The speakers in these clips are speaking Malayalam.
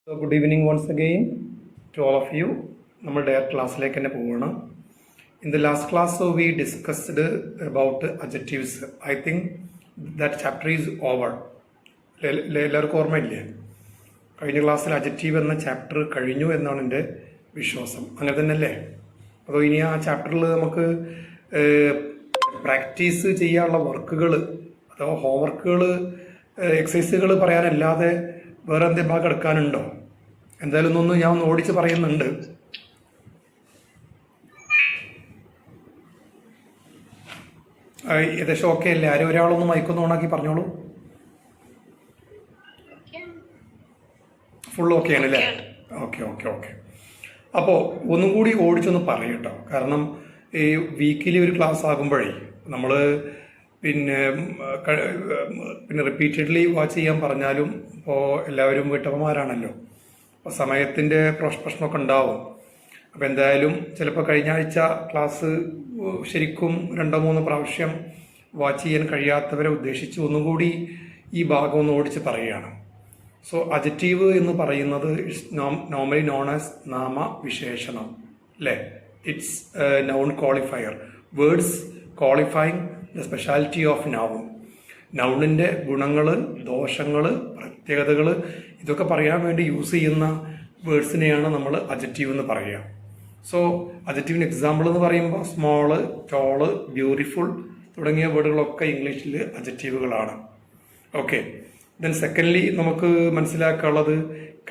So good evening once again to all of you. നമ്മൾ ഡയറക്റ്റ് ക്ലാസ്സിലേക്ക് തന്നെ പോവുകയാണ്. In the last class we discussed about adjectives. I think that chapter is over. എല്ലാവർക്കും ഓർമ്മയില്ലേ? കഴിഞ്ഞ ക്ലാസ്സിൽ അഡ്ജക്റ്റീവ് എന്ന ചാപ്റ്റർ കഴിഞ്ഞു എന്നാണ് എൻ്റെ വിശ്വാസം. അങ്ങനെ തന്നെയല്ലേ? അപ്പോൾ ഇനി ആ ചാപ്റ്ററിൽ നമുക്ക് പ്രാക്ടീസ് ചെയ്യാനുള്ള വർക്കുകൾ അഥവാ ഹോംവർക്കുകൾ എക്സസൈസുകൾ പറയാനല്ലാതെ വേറെ എന്തെങ്കിലും ഭാഗം എടുക്കാനുണ്ടോ? എന്തായാലും ഞാൻ ഒന്ന് ഓടിച്ച് പറയുന്നുണ്ട്. ഏകദേശം ഓക്കെ അല്ലേ? ആരും ഒരാളൊന്ന് മൈക്കൊന്ന് ഓണാക്കി പറഞ്ഞോളൂ. ഫുൾ ഓക്കെ ആണല്ലേ? Okay okay okay. അപ്പോൾ ഒന്നും കൂടി ഓടിച്ചൊന്ന് പറയും കേട്ടോ. കാരണം ഈ വീക്കിലി ഒരു ക്ലാസ് ആകുമ്പോഴേ നമ്മൾ പിന്നെ റിപ്പീറ്റഡ്ലി വാച്ച് ചെയ്യാൻ പറഞ്ഞാലും ഇപ്പോൾ എല്ലാവരും വീട്ടമ്മമാരാണല്ലോ. അപ്പോൾ സമയത്തിൻ്റെ പ്രശ്നമൊക്കെ ഉണ്ടാവും. അപ്പോൾ എന്തായാലും ചിലപ്പോൾ കഴിഞ്ഞ ആഴ്ച ക്ലാസ് ശരിക്കും 2-3 പ്രാവശ്യം വാച്ച് ചെയ്യാൻ കഴിയാത്തവരെ ഉദ്ദേശിച്ച് ഒന്നുകൂടി ഈ ഭാഗം ഒന്ന് ഓടിച്ച് പറയുകയാണ്. സോ അഡ്ജക്റ്റീവ് എന്ന് പറയുന്നത് ഇറ്റ്സ് നോർമലി നോൺ ആസ് നാമവിശേഷണം അല്ലേ? It's noun qualifier. Words qualifying the speciality of noun. നൗണിൻ്റെ ഗുണങ്ങൾ, ദോഷങ്ങൾ, പ്രത്യേകതകൾ ഇതൊക്കെ പറയാൻ വേണ്ടി യൂസ് ചെയ്യുന്ന വേർഡ്സിനെയാണ് നമ്മൾ അഡ്ജക്റ്റീവ് എന്ന് പറയുക. സോ അഡ്ജക്റ്റീവിന് എക്സാമ്പിൾ എന്ന് പറയുമ്പോൾ സ്മോള്, ടോള്, ബ്യൂട്ടിഫുൾ തുടങ്ങിയ വേർഡുകളൊക്കെ ഇംഗ്ലീഷിൽ അഡ്ജക്റ്റീവുകളാണ്. ഓക്കെ. ദെൻ സെക്കൻഡ്ലി നമുക്ക് മനസ്സിലാക്കാനുള്ളത്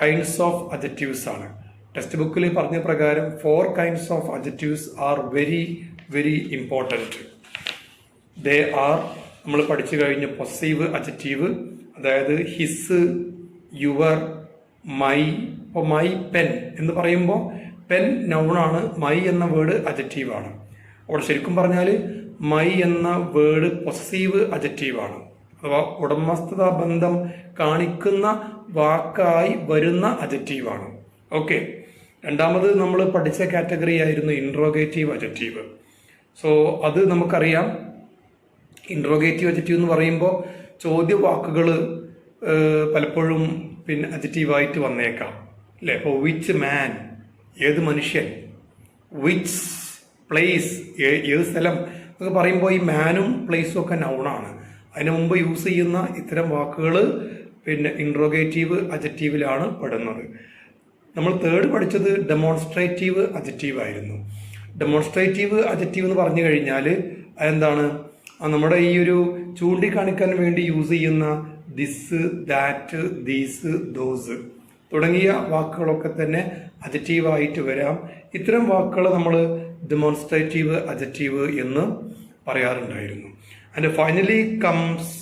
കൈൻഡ്സ് ഓഫ് അഡ്ജക്റ്റീവ്സ് ആണ്. ടെക്സ്റ്റ് ബുക്കിൽ പറഞ്ഞ പ്രകാരം 4 kinds of adjectives are very very important. They are നമ്മൾ പഠിച്ചു കഴിഞ്ഞ പൊസീവ് അഡ്ജക്റ്റീവ്, അതായത് ഹിസ്, യുവർ, മൈ. ഇപ്പോൾ മൈ പെൻ എന്ന് പറയുമ്പോൾ പെൻ നൗണാണ്, മൈ എന്ന വേർഡ് അഡ്ജക്റ്റീവാണ്. അവിടെ ശരിക്കും പറഞ്ഞാൽ മൈ എന്ന വേർഡ് പൊസീവ് അഡ്ജക്റ്റീവാണ്, അഥവാ ഉടമസ്ഥത ബന്ധം കാണിക്കുന്ന വാക്കായി വരുന്ന അഡ്ജക്റ്റീവാണ്. ഓക്കെ. രണ്ടാമത് നമ്മൾ പഠിച്ച കാറ്റഗറി ആയിരുന്നു ഇൻട്രോഗേറ്റീവ് അഡ്ജക്റ്റീവ്. സോ അത് നമുക്കറിയാം. ഇൻട്രോഗേറ്റീവ് അഡ്ജക്റ്റീവ് എന്ന് പറയുമ്പോൾ ചോദ്യവാക്കുകൾ പലപ്പോഴും പിന്നെ അഡ്ജക്റ്റീവായിട്ട് വന്നേക്കാം അല്ലേ? ഇപ്പോൾ വിച്ച് മാൻ, ഏത് മനുഷ്യൻ, വിച്ച് പ്ലേസ്, ഏത് സ്ഥലം എന്നൊക്കെ പറയുമ്പോൾ ഈ മാനും പ്ലേസും ഒക്കെ നൗണാണ്. അതിനു മുമ്പ് യൂസ് ചെയ്യുന്ന ഇത്തരം വാക്കുകൾ പിന്നെ ഇൻട്രോഗേറ്റീവ് അഡ്ജക്റ്റീവിലാണ് പെടുന്നത്. നമ്മൾ തേർഡ് പഠിച്ചത് ഡെമോൺസ്ട്രേറ്റീവ് അഡ്ജക്റ്റീവ് ആയിരുന്നു. ഡെമോൺസ്ട്രേറ്റീവ് അഡ്ജക്റ്റീവ് എന്ന് പറഞ്ഞു കഴിഞ്ഞാൽ അതെന്താണ്? നമ്മുടെ ഈ ഒരു ചൂണ്ടിക്കാണിക്കാൻ വേണ്ടി യൂസ് ചെയ്യുന്ന ദിസ്, ദാറ്റ്, ദീസ്, ദോസ് തുടങ്ങിയ വാക്കുകളൊക്കെ തന്നെ അഡ്ജക്റ്റീവായിട്ട് വരാം. ഇത്തരം വാക്കുകൾ നമ്മൾ ഡെമോൺസ്ട്രേറ്റീവ് അഡ്ജക്റ്റീവ് എന്ന് പറയാറുണ്ടായിരുന്നു. And finally comes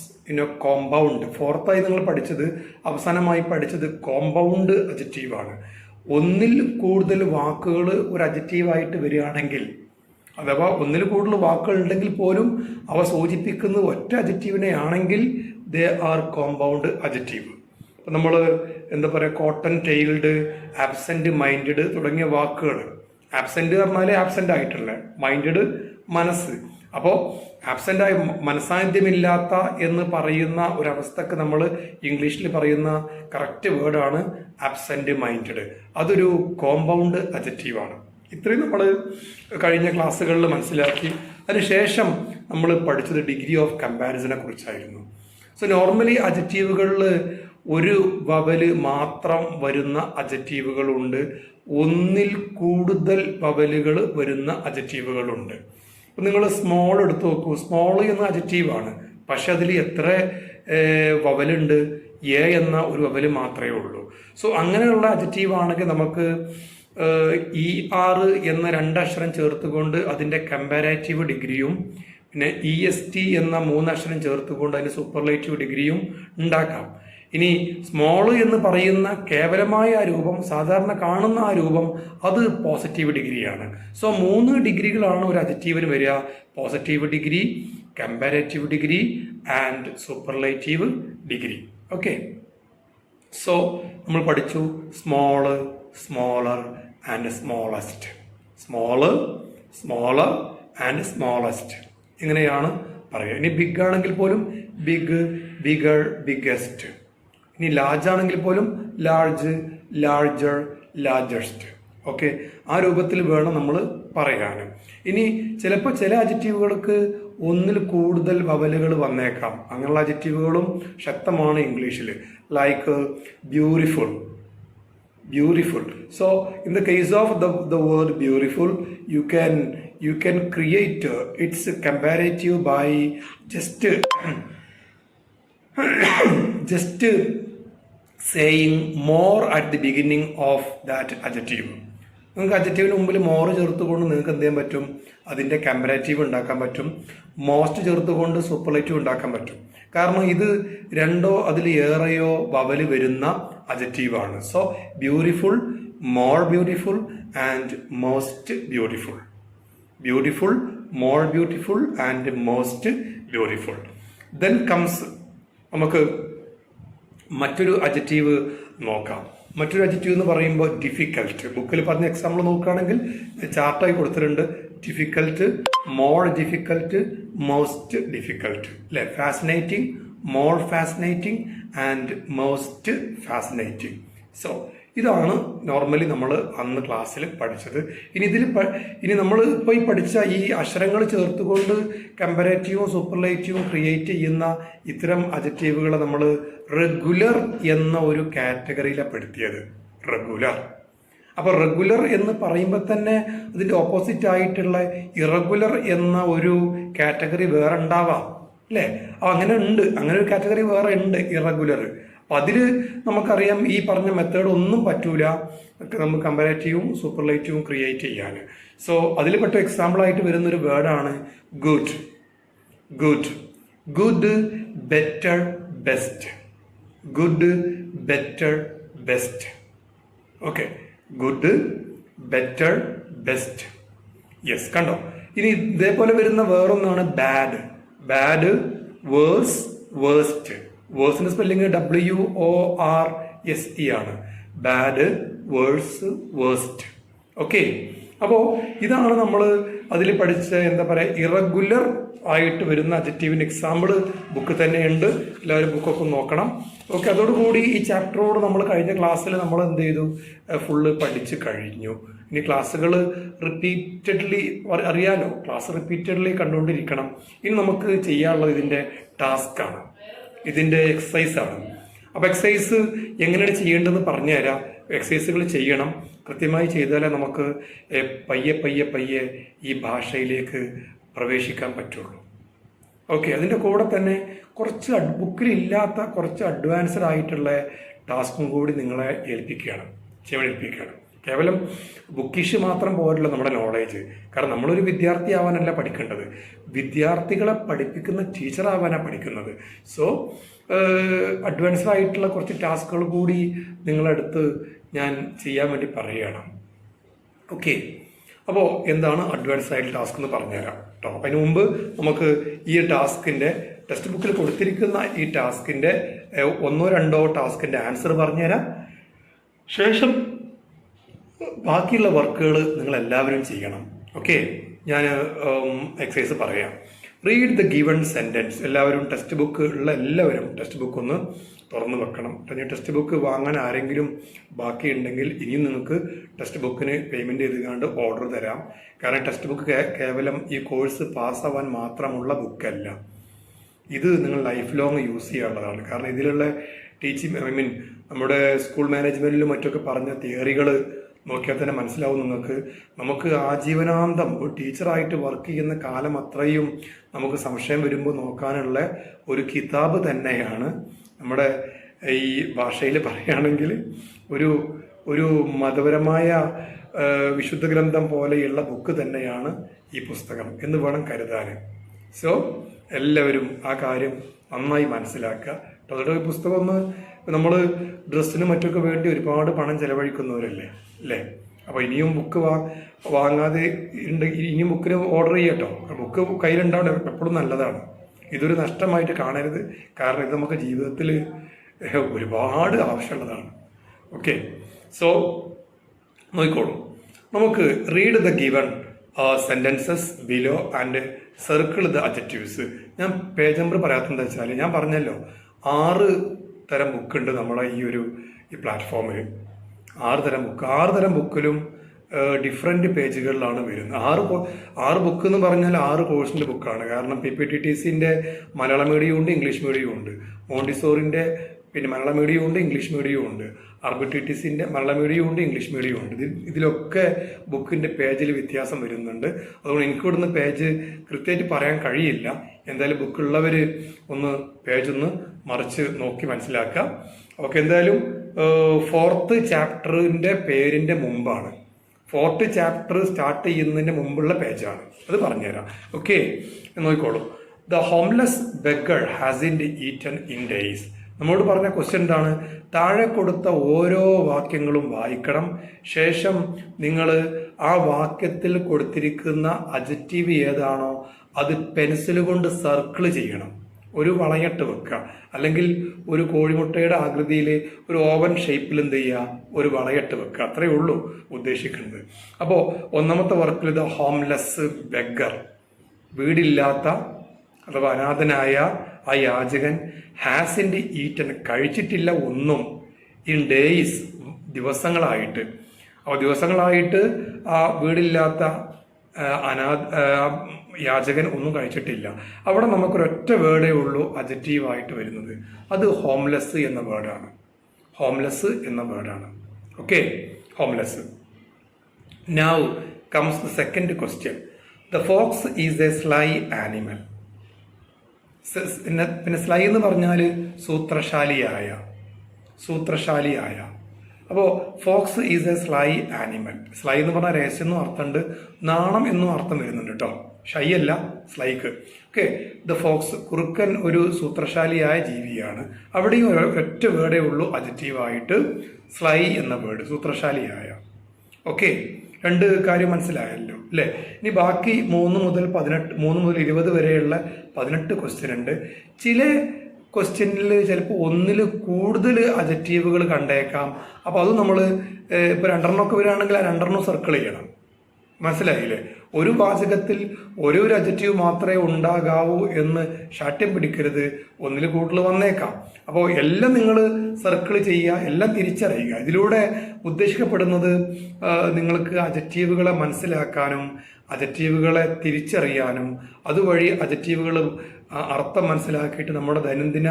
compound. ഫോർത്തായി നിങ്ങൾ പഠിച്ചത്, അവസാനമായി പഠിച്ചത് കോമ്പൗണ്ട് അഡ്ജക്റ്റീവാണ്. ഒന്നിൽ കൂടുതൽ വാക്കുകൾ ഒരു അഡ്ജക്റ്റീവായിട്ട് വരികയാണെങ്കിൽ, അഥവാ ഒന്നിൽ കൂടുതൽ വാക്കുകൾ ഉണ്ടെങ്കിൽ പോലും അവ സൂചിപ്പിക്കുന്നത് ഒറ്റ അഡ്ജക്റ്റീവിനെ ആണെങ്കിൽ ദേ ആർ കോമ്പൗണ്ട് അഡ്ജക്റ്റീവ്. അപ്പം നമ്മൾ എന്താ പറയുക, കോട്ടൺ ടെയിൽഡ്, ആബ്സെന്റ് മൈൻഡഡ് തുടങ്ങിയ വാക്കുകൾ. ആബ്സെന്റ് പറഞ്ഞാൽ ആബ്സെന്റ് ആയിട്ടുള്ള, മൈൻഡഡ് മനസ്സ്. അപ്പോൾ ആബ്സെൻ്റായി മനസാന്നിധ്യമില്ലാത്ത എന്ന് പറയുന്ന ഒരവസ്ഥക്ക് നമ്മൾ ഇംഗ്ലീഷിൽ പറയുന്ന കറക്റ്റ് വേർഡാണ് ആബ്സെന്റ് മൈൻഡഡ്. അതൊരു കോമ്പൗണ്ട് അഡ്ജക്റ്റീവാണ്. ഇത്രയും നമ്മൾ കഴിഞ്ഞ ക്ലാസ്സുകളിൽ മനസ്സിലാക്കി. അതിനുശേഷം നമ്മൾ പഠിച്ചത് ഡിഗ്രി ഓഫ് കമ്പാരിസനെ കുറിച്ചായിരുന്നു. സോ നോർമലി അഡ്ജക്റ്റീവുകളിൽ ഒരു വവല് മാത്രം വരുന്ന അഡ്ജക്റ്റീവുകളുണ്ട്, ഒന്നിൽ കൂടുതൽ വവലുകൾ വരുന്ന അഡ്ജക്റ്റീവുകളുണ്ട്. അപ്പം നിങ്ങൾ സ്മോൾ എടുത്ത് നോക്കൂ. സ്മോൾ എന്ന അഡ്ജക്റ്റീവാണ്, പക്ഷെ അതിൽ എത്ര വവലുണ്ട്? എ എന്ന ഒരു വവല് മാത്രമേ ഉള്ളൂ. സോ അങ്ങനെയുള്ള അഡ്ജക്റ്റീവ് ആണെങ്കിൽ നമുക്ക് ER എന്ന 2 അക്ഷരം ചേർത്തുകൊണ്ട് അതിൻ്റെ കമ്പാരേറ്റീവ് ഡിഗ്രിയും പിന്നെ EST എന്ന 3 അക്ഷരം ചേർത്തുകൊണ്ട് അതിൻ്റെ സൂപ്പർലേറ്റീവ് ഡിഗ്രിയും ഉണ്ടാക്കാം. ഇനി സ്മോൾ എന്ന് പറയുന്ന കേവലമായ ആ രൂപം, സാധാരണ കാണുന്ന ആ രൂപം, അത് പോസിറ്റീവ് ഡിഗ്രിയാണ്. സോ 3 ഡിഗ്രികളാണ് ഒരു അഡ്ജക്റ്റീവിന് വരിക: positive degree, comparative degree and superlative degree. Okay. So നമ്മൾ പഠിച്ചു small, smaller and smallest. Small, smaller and smallest ഇങ്ങനെയാണ് പറയുക. ഇനി ബിഗ് ആണെങ്കിൽ പോലും ബിഗ്, ബിഗർ, ബിഗ്ഗസ്റ്റ്. ഇനി ലാർജ് ആണെങ്കിൽ പോലും ലാർജ്, ലാർജർ, ലാർജസ്റ്റ്. ഓക്കെ, ആ രൂപത്തിൽ വേണം നമ്മൾ പറയാൻ. ഇനി ചിലപ്പോൾ ചില അഡ്ജക്റ്റീവുകൾക്ക് ഒന്നിൽ കൂടുതൽ വവലുകൾ വന്നേക്കാം. അങ്ങനെയുള്ള അഡ്ജക്റ്റീവുകളും ശക്തമാണ് ഇംഗ്ലീഷിൽ. Like beautiful, beautiful. So in the case of the word beautiful, you can create its comparative by just saying more at the beginning of that adjective. നിങ്ങൾക്ക് അഡ്ജക്റ്റീവിന് മുമ്പിൽ മോർ ചേർത്തുകൊണ്ട് നിങ്ങൾക്ക് എന്ത് ചെയ്യാൻ പറ്റും? അതിൻ്റെ കമ്പാരറ്റീവ് ഉണ്ടാക്കാൻ പറ്റും. മോസ്റ്റ് ചേർത്തുകൊണ്ട് സൂപ്പർലേറ്റീവ് ഉണ്ടാക്കാൻ പറ്റും. കാരണം ഇത് രണ്ടോ അതിൽ ഏറെയോ വവല് വരുന്ന അഡ്ജക്റ്റീവാണ്. So beautiful, more beautiful and most beautiful. Beautiful, more beautiful and most beautiful. Then comes നമുക്ക് മറ്റൊരു അഡ്ജക്റ്റീവ് നോക്കാം. മറ്റൊരു അഡ്ജക്റ്റീവ് എന്ന് പറയുമ്പോൾ ഡിഫിക്കൽട്ട്. ബുക്കിൽ പറഞ്ഞ എക്സാമ്പിൾ നോക്കുകയാണെങ്കിൽ ചാർട്ടായി കൊടുത്തിട്ടുണ്ട്. Difficult, more difficult, most difficult, അല്ലെ? Fascinating, more fascinating and most fascinating. So ഇതാണ് നോർമലി നമ്മൾ അന്ന് ക്ലാസ്സിൽ പഠിച്ചത്. ഇനി നമ്മൾ ഇപ്പോൾ ഈ പഠിച്ച ഈ അക്ഷരങ്ങൾ ചേർത്തുകൊണ്ട് കമ്പാരറ്റീവും സൂപ്പർലേറ്റീവും ക്രിയേറ്റ് ചെയ്യുന്ന ഇത്തരം അഡ്ജക്റ്റീവുകളെ നമ്മൾ റെഗുലർ എന്ന ഒരു കാറ്റഗറിയിലാണ് പെടുത്തിയത്. റെഗുലർ. അപ്പോൾ റെഗുലർ എന്ന് പറയുമ്പോൾ തന്നെ അതിൻ്റെ ഓപ്പോസിറ്റ് ആയിട്ടുള്ള ഇറഗുലർ എന്ന ഒരു കാറ്റഗറി വേറെ ഉണ്ടാവാം, അല്ലേ? അങ്ങനെ ഉണ്ട്, അങ്ങനെ ഒരു കാറ്റഗറി വേറെ ഉണ്ട്, ഇറഗുലർ. അപ്പം അതിൽ നമുക്കറിയാം ഈ പറഞ്ഞ മെത്തേഡ് ഒന്നും പറ്റൂല നമുക്ക് കമ്പാരറ്റീവും സൂപ്പർലേറ്റീവും ക്രിയേറ്റ് ചെയ്യാൻ. സോ അതിൽ പെട്ട എക്സാമ്പിളായിട്ട് വരുന്നൊരു വേർഡാണ് good. Good, good, better, best. Good, better, best. Okay, good, better, best. Yes, കണ്ടോ? ഇനി ഇതേപോലെ വരുന്ന വേറൊന്നാണ് ബാഡ്. Bad, worse, worst. വേഴ്സിന്റെ സ്പെല്ലിങ് WORSE ആണ്. Bad, worse, worst. ഓക്കെ, അപ്പോൾ ഇതാണ് നമ്മൾ അതിൽ പഠിച്ച എന്താ പറയുക ഇറഗുലർ ആയിട്ട് വരുന്ന അഡ്ജക്റ്റീവിൻ്റെ എക്സാമ്പിൾ ബുക്ക് തന്നെയുണ്ട്. എല്ലാവരും ബുക്കൊക്കെ നോക്കണം. ഓക്കെ, അതോടുകൂടി ഈ ചാപ്റ്ററോട് നമ്മൾ കഴിഞ്ഞ ക്ലാസ്സിൽ നമ്മൾ എന്ത് ചെയ്തു? ഫുള്ള് പഠിച്ച് കഴിഞ്ഞു. ഇനി ക്ലാസ്സുകൾ റിപ്പീറ്റഡ്ലി അറിയാലോ, ക്ലാസ് റിപ്പീറ്റഡ്ലി കണ്ടുകൊണ്ടിരിക്കണം. ഇനി നമുക്ക് ചെയ്യാനുള്ളത് ഇതിൻ്റെ ടാസ്ക്കാണ്, ഇതിൻ്റെ എക്സസൈസാണ്. അപ്പോൾ എക്സസൈസ് എങ്ങനെയാണ് ചെയ്യേണ്ടതെന്ന് പറഞ്ഞുതരാം. എക്സസൈസുകൾ ചെയ്യണം, കൃത്യമായി ചെയ്താലേ നമുക്ക് പയ്യെ പയ്യെ പയ്യെ ഈ ഭാഷയിലേക്ക് പ്രവേശിക്കാൻ പറ്റുള്ളൂ. ഓക്കെ, അതിൻ്റെ കൂടെ തന്നെ കുറച്ച് ബുക്കിലില്ലാത്ത കുറച്ച് അഡ്വാൻസ്ഡ് ആയിട്ടുള്ള ടാസ്കും കൂടി നിങ്ങളെ ഏൽപ്പിക്കുകയാണ്, ഏൽപ്പിക്കുകയാണ്. കേവലം ബുക്കിഷ് മാത്രം പോരല്ലോ നമ്മുടെ നോളേജ്. കാരണം നമ്മളൊരു വിദ്യാർത്ഥി ആവാനല്ല പഠിക്കേണ്ടത്, വിദ്യാർത്ഥികളെ പഠിപ്പിക്കുന്ന ടീച്ചർ ആവാനാണ് പഠിക്കുന്നത്. സോ അഡ്വാൻസ്ഡ് ആയിട്ടുള്ള കുറച്ച് ടാസ്കുകൾ കൂടി നിങ്ങളടുത്ത് ഞാൻ ചെയ്യാൻ വേണ്ടി പറയുകയാണ്. ഓക്കെ, അപ്പോൾ എന്താണ് അഡ്വാൻസ്ഡ് ആയിട്ടുള്ള ടാസ്ക് എന്ന് പറഞ്ഞുതരാം കേട്ടോ. അതിന് മുമ്പ് നമുക്ക് ഈ ടാസ്കിൻ്റെ ടെക്സ്റ്റ് ബുക്കിൽ കൊടുത്തിരിക്കുന്ന ഈ ടാസ്കിൻ്റെ ഒന്നോ രണ്ടോ ടാസ്കിൻ്റെ ആൻസർ പറഞ്ഞുതരാം. ശേഷം ബാക്കിയുള്ള വർക്കുകൾ നിങ്ങൾ എല്ലാവരും ചെയ്യണം. ഓക്കെ, ഞാൻ എക്സസൈസ് പറയാം. Read the given sentence. എല്ലാവരും ടെക്സ്റ്റ് ബുക്ക് ഉള്ള എല്ലാവരും ടെക്സ്റ്റ് ബുക്ക് ഒന്ന് തുറന്നു വെക്കണം. ഇനി ടെക്സ്റ്റ് ബുക്ക് വാങ്ങാൻ ആരെങ്കിലും ബാക്കിയുണ്ടെങ്കിൽ ഇനിയും നിങ്ങൾക്ക് ടെക്സ്റ്റ് ബുക്കിന് പേയ്മെൻറ്റ് ചെയ്തുകൊണ്ട് ഓർഡർ തരാം. കാരണം ടെക്സ്റ്റ് ബുക്ക് കേവലം ഈ കോഴ്സ് പാസ്സാവാൻ മാത്രമുള്ള ബുക്കല്ല, ഇത് നിങ്ങൾ ലൈഫ് ലോങ് യൂസ് ചെയ്യാനുള്ളതാണ്. കാരണം ഇതിലുള്ള ടീച്ചിങ് നമ്മുടെ സ്കൂൾ മാനേജ്മെൻറ്റിലും മറ്റൊക്കെ പറഞ്ഞ തിയറികൾ നോക്കിയാൽ തന്നെ മനസ്സിലാവും നിങ്ങൾക്ക്. നമുക്ക് ആജീവനാന്തം ഒരു ടീച്ചറായിട്ട് വർക്ക് ചെയ്യുന്ന കാലം അത്രയും നമുക്ക് സംശയം വരുമ്പോൾ നോക്കാനുള്ള ഒരു കിതാബ് തന്നെയാണ് നമ്മുടെ ഈ ഭാഷയിൽ പറയുകയാണെങ്കിൽ ഒരു മതപരമായ വിശുദ്ധ ഗ്രന്ഥം പോലെയുള്ള ബുക്ക് തന്നെയാണ് ഈ പുസ്തകം എന്ന് വേണം കരുതാൻ. സോ എല്ലാവരും ആ കാര്യം നന്നായി മനസ്സിലാക്കുക. അതോടെ പുസ്തകം ഒന്ന് നമ്മൾ ഡ്രസ്സിനും മറ്റൊക്കെ വേണ്ടി ഒരുപാട് പണം ചെലവഴിക്കുന്നവരല്ലേ, അല്ലേ? അപ്പോൾ ഇനിയും ബുക്ക് വാങ്ങാതെ ഇനിയും ബുക്കിന് ഓർഡർ ചെയ്യട്ടോ. ബുക്ക് കയ്യിലുണ്ടാവണം, എപ്പോഴും നല്ലതാണ്. ഇതൊരു നഷ്ടമായിട്ട് കാണരുത്. കാരണം ഇത് നമുക്ക് ജീവിതത്തിൽ ഒരുപാട് ആവശ്യമുള്ളതാണ്. ഓക്കെ, സോ നോക്കിക്കോളൂ. നമുക്ക് read the given sentences below and circle the adjectives. ഞാൻ പേജ് നമ്പർ പറയാത്തതെന്ന് വെച്ചാൽ ഞാൻ പറഞ്ഞല്ലോ 6 തരം ബുക്കുണ്ട് നമ്മളെ ഈ പ്ലാറ്റ്ഫോമിൽ. ആറ് തരം ബുക്കിലും ഡിഫറെൻറ്റ് പേജുകളിലാണ് വരുന്നത്. ആറ് ബുക്ക് എന്ന് പറഞ്ഞാൽ 6 കോഴ്സിൻ്റെ ബുക്കാണ്. കാരണം PPTTCൻ്റെ മലയാളം മീഡിയം ഉണ്ട്, ഇംഗ്ലീഷ് മീഡിയം ഉണ്ട്. മോണ്ടിസോറിൻ്റെ പിന്നെ മലയാളം മീഡിയം ഉണ്ട്, ഇംഗ്ലീഷ് മീഡിയം ഉണ്ട്. RBTTCൻ്റെ മലയാളം മീഡിയം ഉണ്ട്, ഇംഗ്ലീഷ് മീഡിയം ഉണ്ട്. ഇതിലൊക്കെ ബുക്കിൻ്റെ പേജിൽ വ്യത്യാസം വരുന്നുണ്ട്. അതുകൊണ്ട് എനിക്ക് ഇവിടുന്ന് പേജ് കൃത്യമായിട്ട് പറയാൻ കഴിയില്ല. എന്തായാലും ബുക്കുള്ളവർ പേജൊന്ന് മറിച്ച് നോക്കി മനസ്സിലാക്കാം. ഓക്കെ, എന്തായാലും 4th ചാപ്റ്ററിൻ്റെ പേരിൻ്റെ മുമ്പാണ്. 4th ചാപ്റ്റർ സ്റ്റാർട്ട് ചെയ്യുന്നതിന് മുമ്പുള്ള പേജാണ്. അത് പറഞ്ഞുതരാം. ഓക്കെ, നോക്കിക്കോളൂ. The homeless beggar hasn't eaten in days. നമ്മോട് പറഞ്ഞ ക്വസ്റ്റ്യൻ എന്താണ്? താഴെ കൊടുത്ത ഓരോ വാക്യങ്ങളും വായിക്കണം. ശേഷം നിങ്ങൾ ആ വാക്യത്തിൽ കൊടുത്തിരിക്കുന്ന അഡ്ജക്റ്റീവ് ഏതാണോ അത് പെൻസിൽ കൊണ്ട് സർക്കിൾ ചെയ്യണം. ഒരു വളയട്ട് വെക്കുക, അല്ലെങ്കിൽ ഒരു കോഴിമുട്ടയുടെ ആകൃതിയിൽ ഒരു ഓവൻ ഷേപ്പിൽ എന്ത് ചെയ്യുക, ഒരു വളയട്ട് വെക്കുക. അത്രയേ ഉള്ളൂ ഉദ്ദേശിക്കുന്നത്. അപ്പോൾ ഒന്നാമത്തെ വർക്കിൽ ദ ഹോംലെസ് ബെഗർ, വീടില്ലാത്ത അഥവാ അനാഥനായ ആ യാചകൻ, ഹാസിൻ്റെ ഈറ്റൻ, കഴിച്ചിട്ടില്ല ഒന്നും, ഇൻ ഡേയ്സ്, ദിവസങ്ങളായിട്ട്. അപ്പോൾ ദിവസങ്ങളായിട്ട് ആ വീടില്ലാത്ത യാചകൻ ഒന്നും കഴിച്ചിട്ടില്ല. അവിടെ നമുക്കൊരൊറ്റ വേർഡേ ഉള്ളൂ അഡ്ജക്റ്റീവായിട്ട് വരുന്നത്. അത് ഹോംലെസ് എന്ന വേർഡാണ്. ഹോംലെസ് എന്ന വേർഡാണ്. Okay, homeless. Now comes the second question. The fox is a sly animal. പിന്നെ സ്ലൈ എന്ന് പറഞ്ഞാൽ സൂത്രശാലിയായ. അപ്പോൾ fox is a sly animal. Sly എന്ന് പറഞ്ഞാൽ രഹസ്യം എന്നും അർത്ഥമുണ്ട്, നാണം എന്നും അർത്ഥം വരുന്നുണ്ട് കേട്ടോ. ഷൈ അല്ല, സ്ലൈക്ക്. ഓക്കെ, ദ ഫോക്സ്, കുറുക്കൻ ഒരു സൂത്രശാലിയായ ജീവിയാണ്. അവിടെയും ഒറ്റ വേർഡേ ഉള്ളൂ അഡ്ജക്റ്റീവായിട്ട്, സ്ലൈ എന്ന വേർഡ്, സൂത്രശാലിയായ. ഓക്കെ, 2 കാര്യം മനസ്സിലായല്ലോ അല്ലേ? ഇനി ബാക്കി 3 മുതൽ 20 വരെയുള്ള 18 ക്വസ്റ്റ്യൻ ഉണ്ട്. ചില ക്വസ്റ്റ്യനിൽ ചിലപ്പോൾ 1ൽ കൂടുതൽ അഡ്ജക്റ്റീവുകൾ കണ്ടേക്കാം. അപ്പോൾ അത് നമ്മൾ ഇപ്പോൾ 2 വരികയാണെങ്കിൽ ആ 2 സർക്കിൾ ചെയ്യണം. മനസ്സിലായില്ലേ? ഒരു വാചകത്തിൽ ഒരു അഡ്ജക്റ്റീവ് മാത്രമേ ഉണ്ടാകാവൂ എന്ന് ശാഠ്യം പിടിക്കരുത്. 1ൽ കൂടുതൽ വന്നേക്കാം. അപ്പോൾ എല്ലാം നിങ്ങൾ സർക്കിൾ ചെയ്യുക, എല്ലാം തിരിച്ചറിയുക. ഇതിലൂടെ ഉദ്ദേശിക്കപ്പെടുന്നത് നിങ്ങൾക്ക് അഡ്ജക്റ്റീവുകളെ മനസ്സിലാക്കാനും അഡ്ജക്റ്റീവുകളെ തിരിച്ചറിയാനും അതുവഴി അഡ്ജക്റ്റീവുകൾ അർത്ഥം മനസ്സിലാക്കിയിട്ട് നമ്മുടെ ദൈനംദിന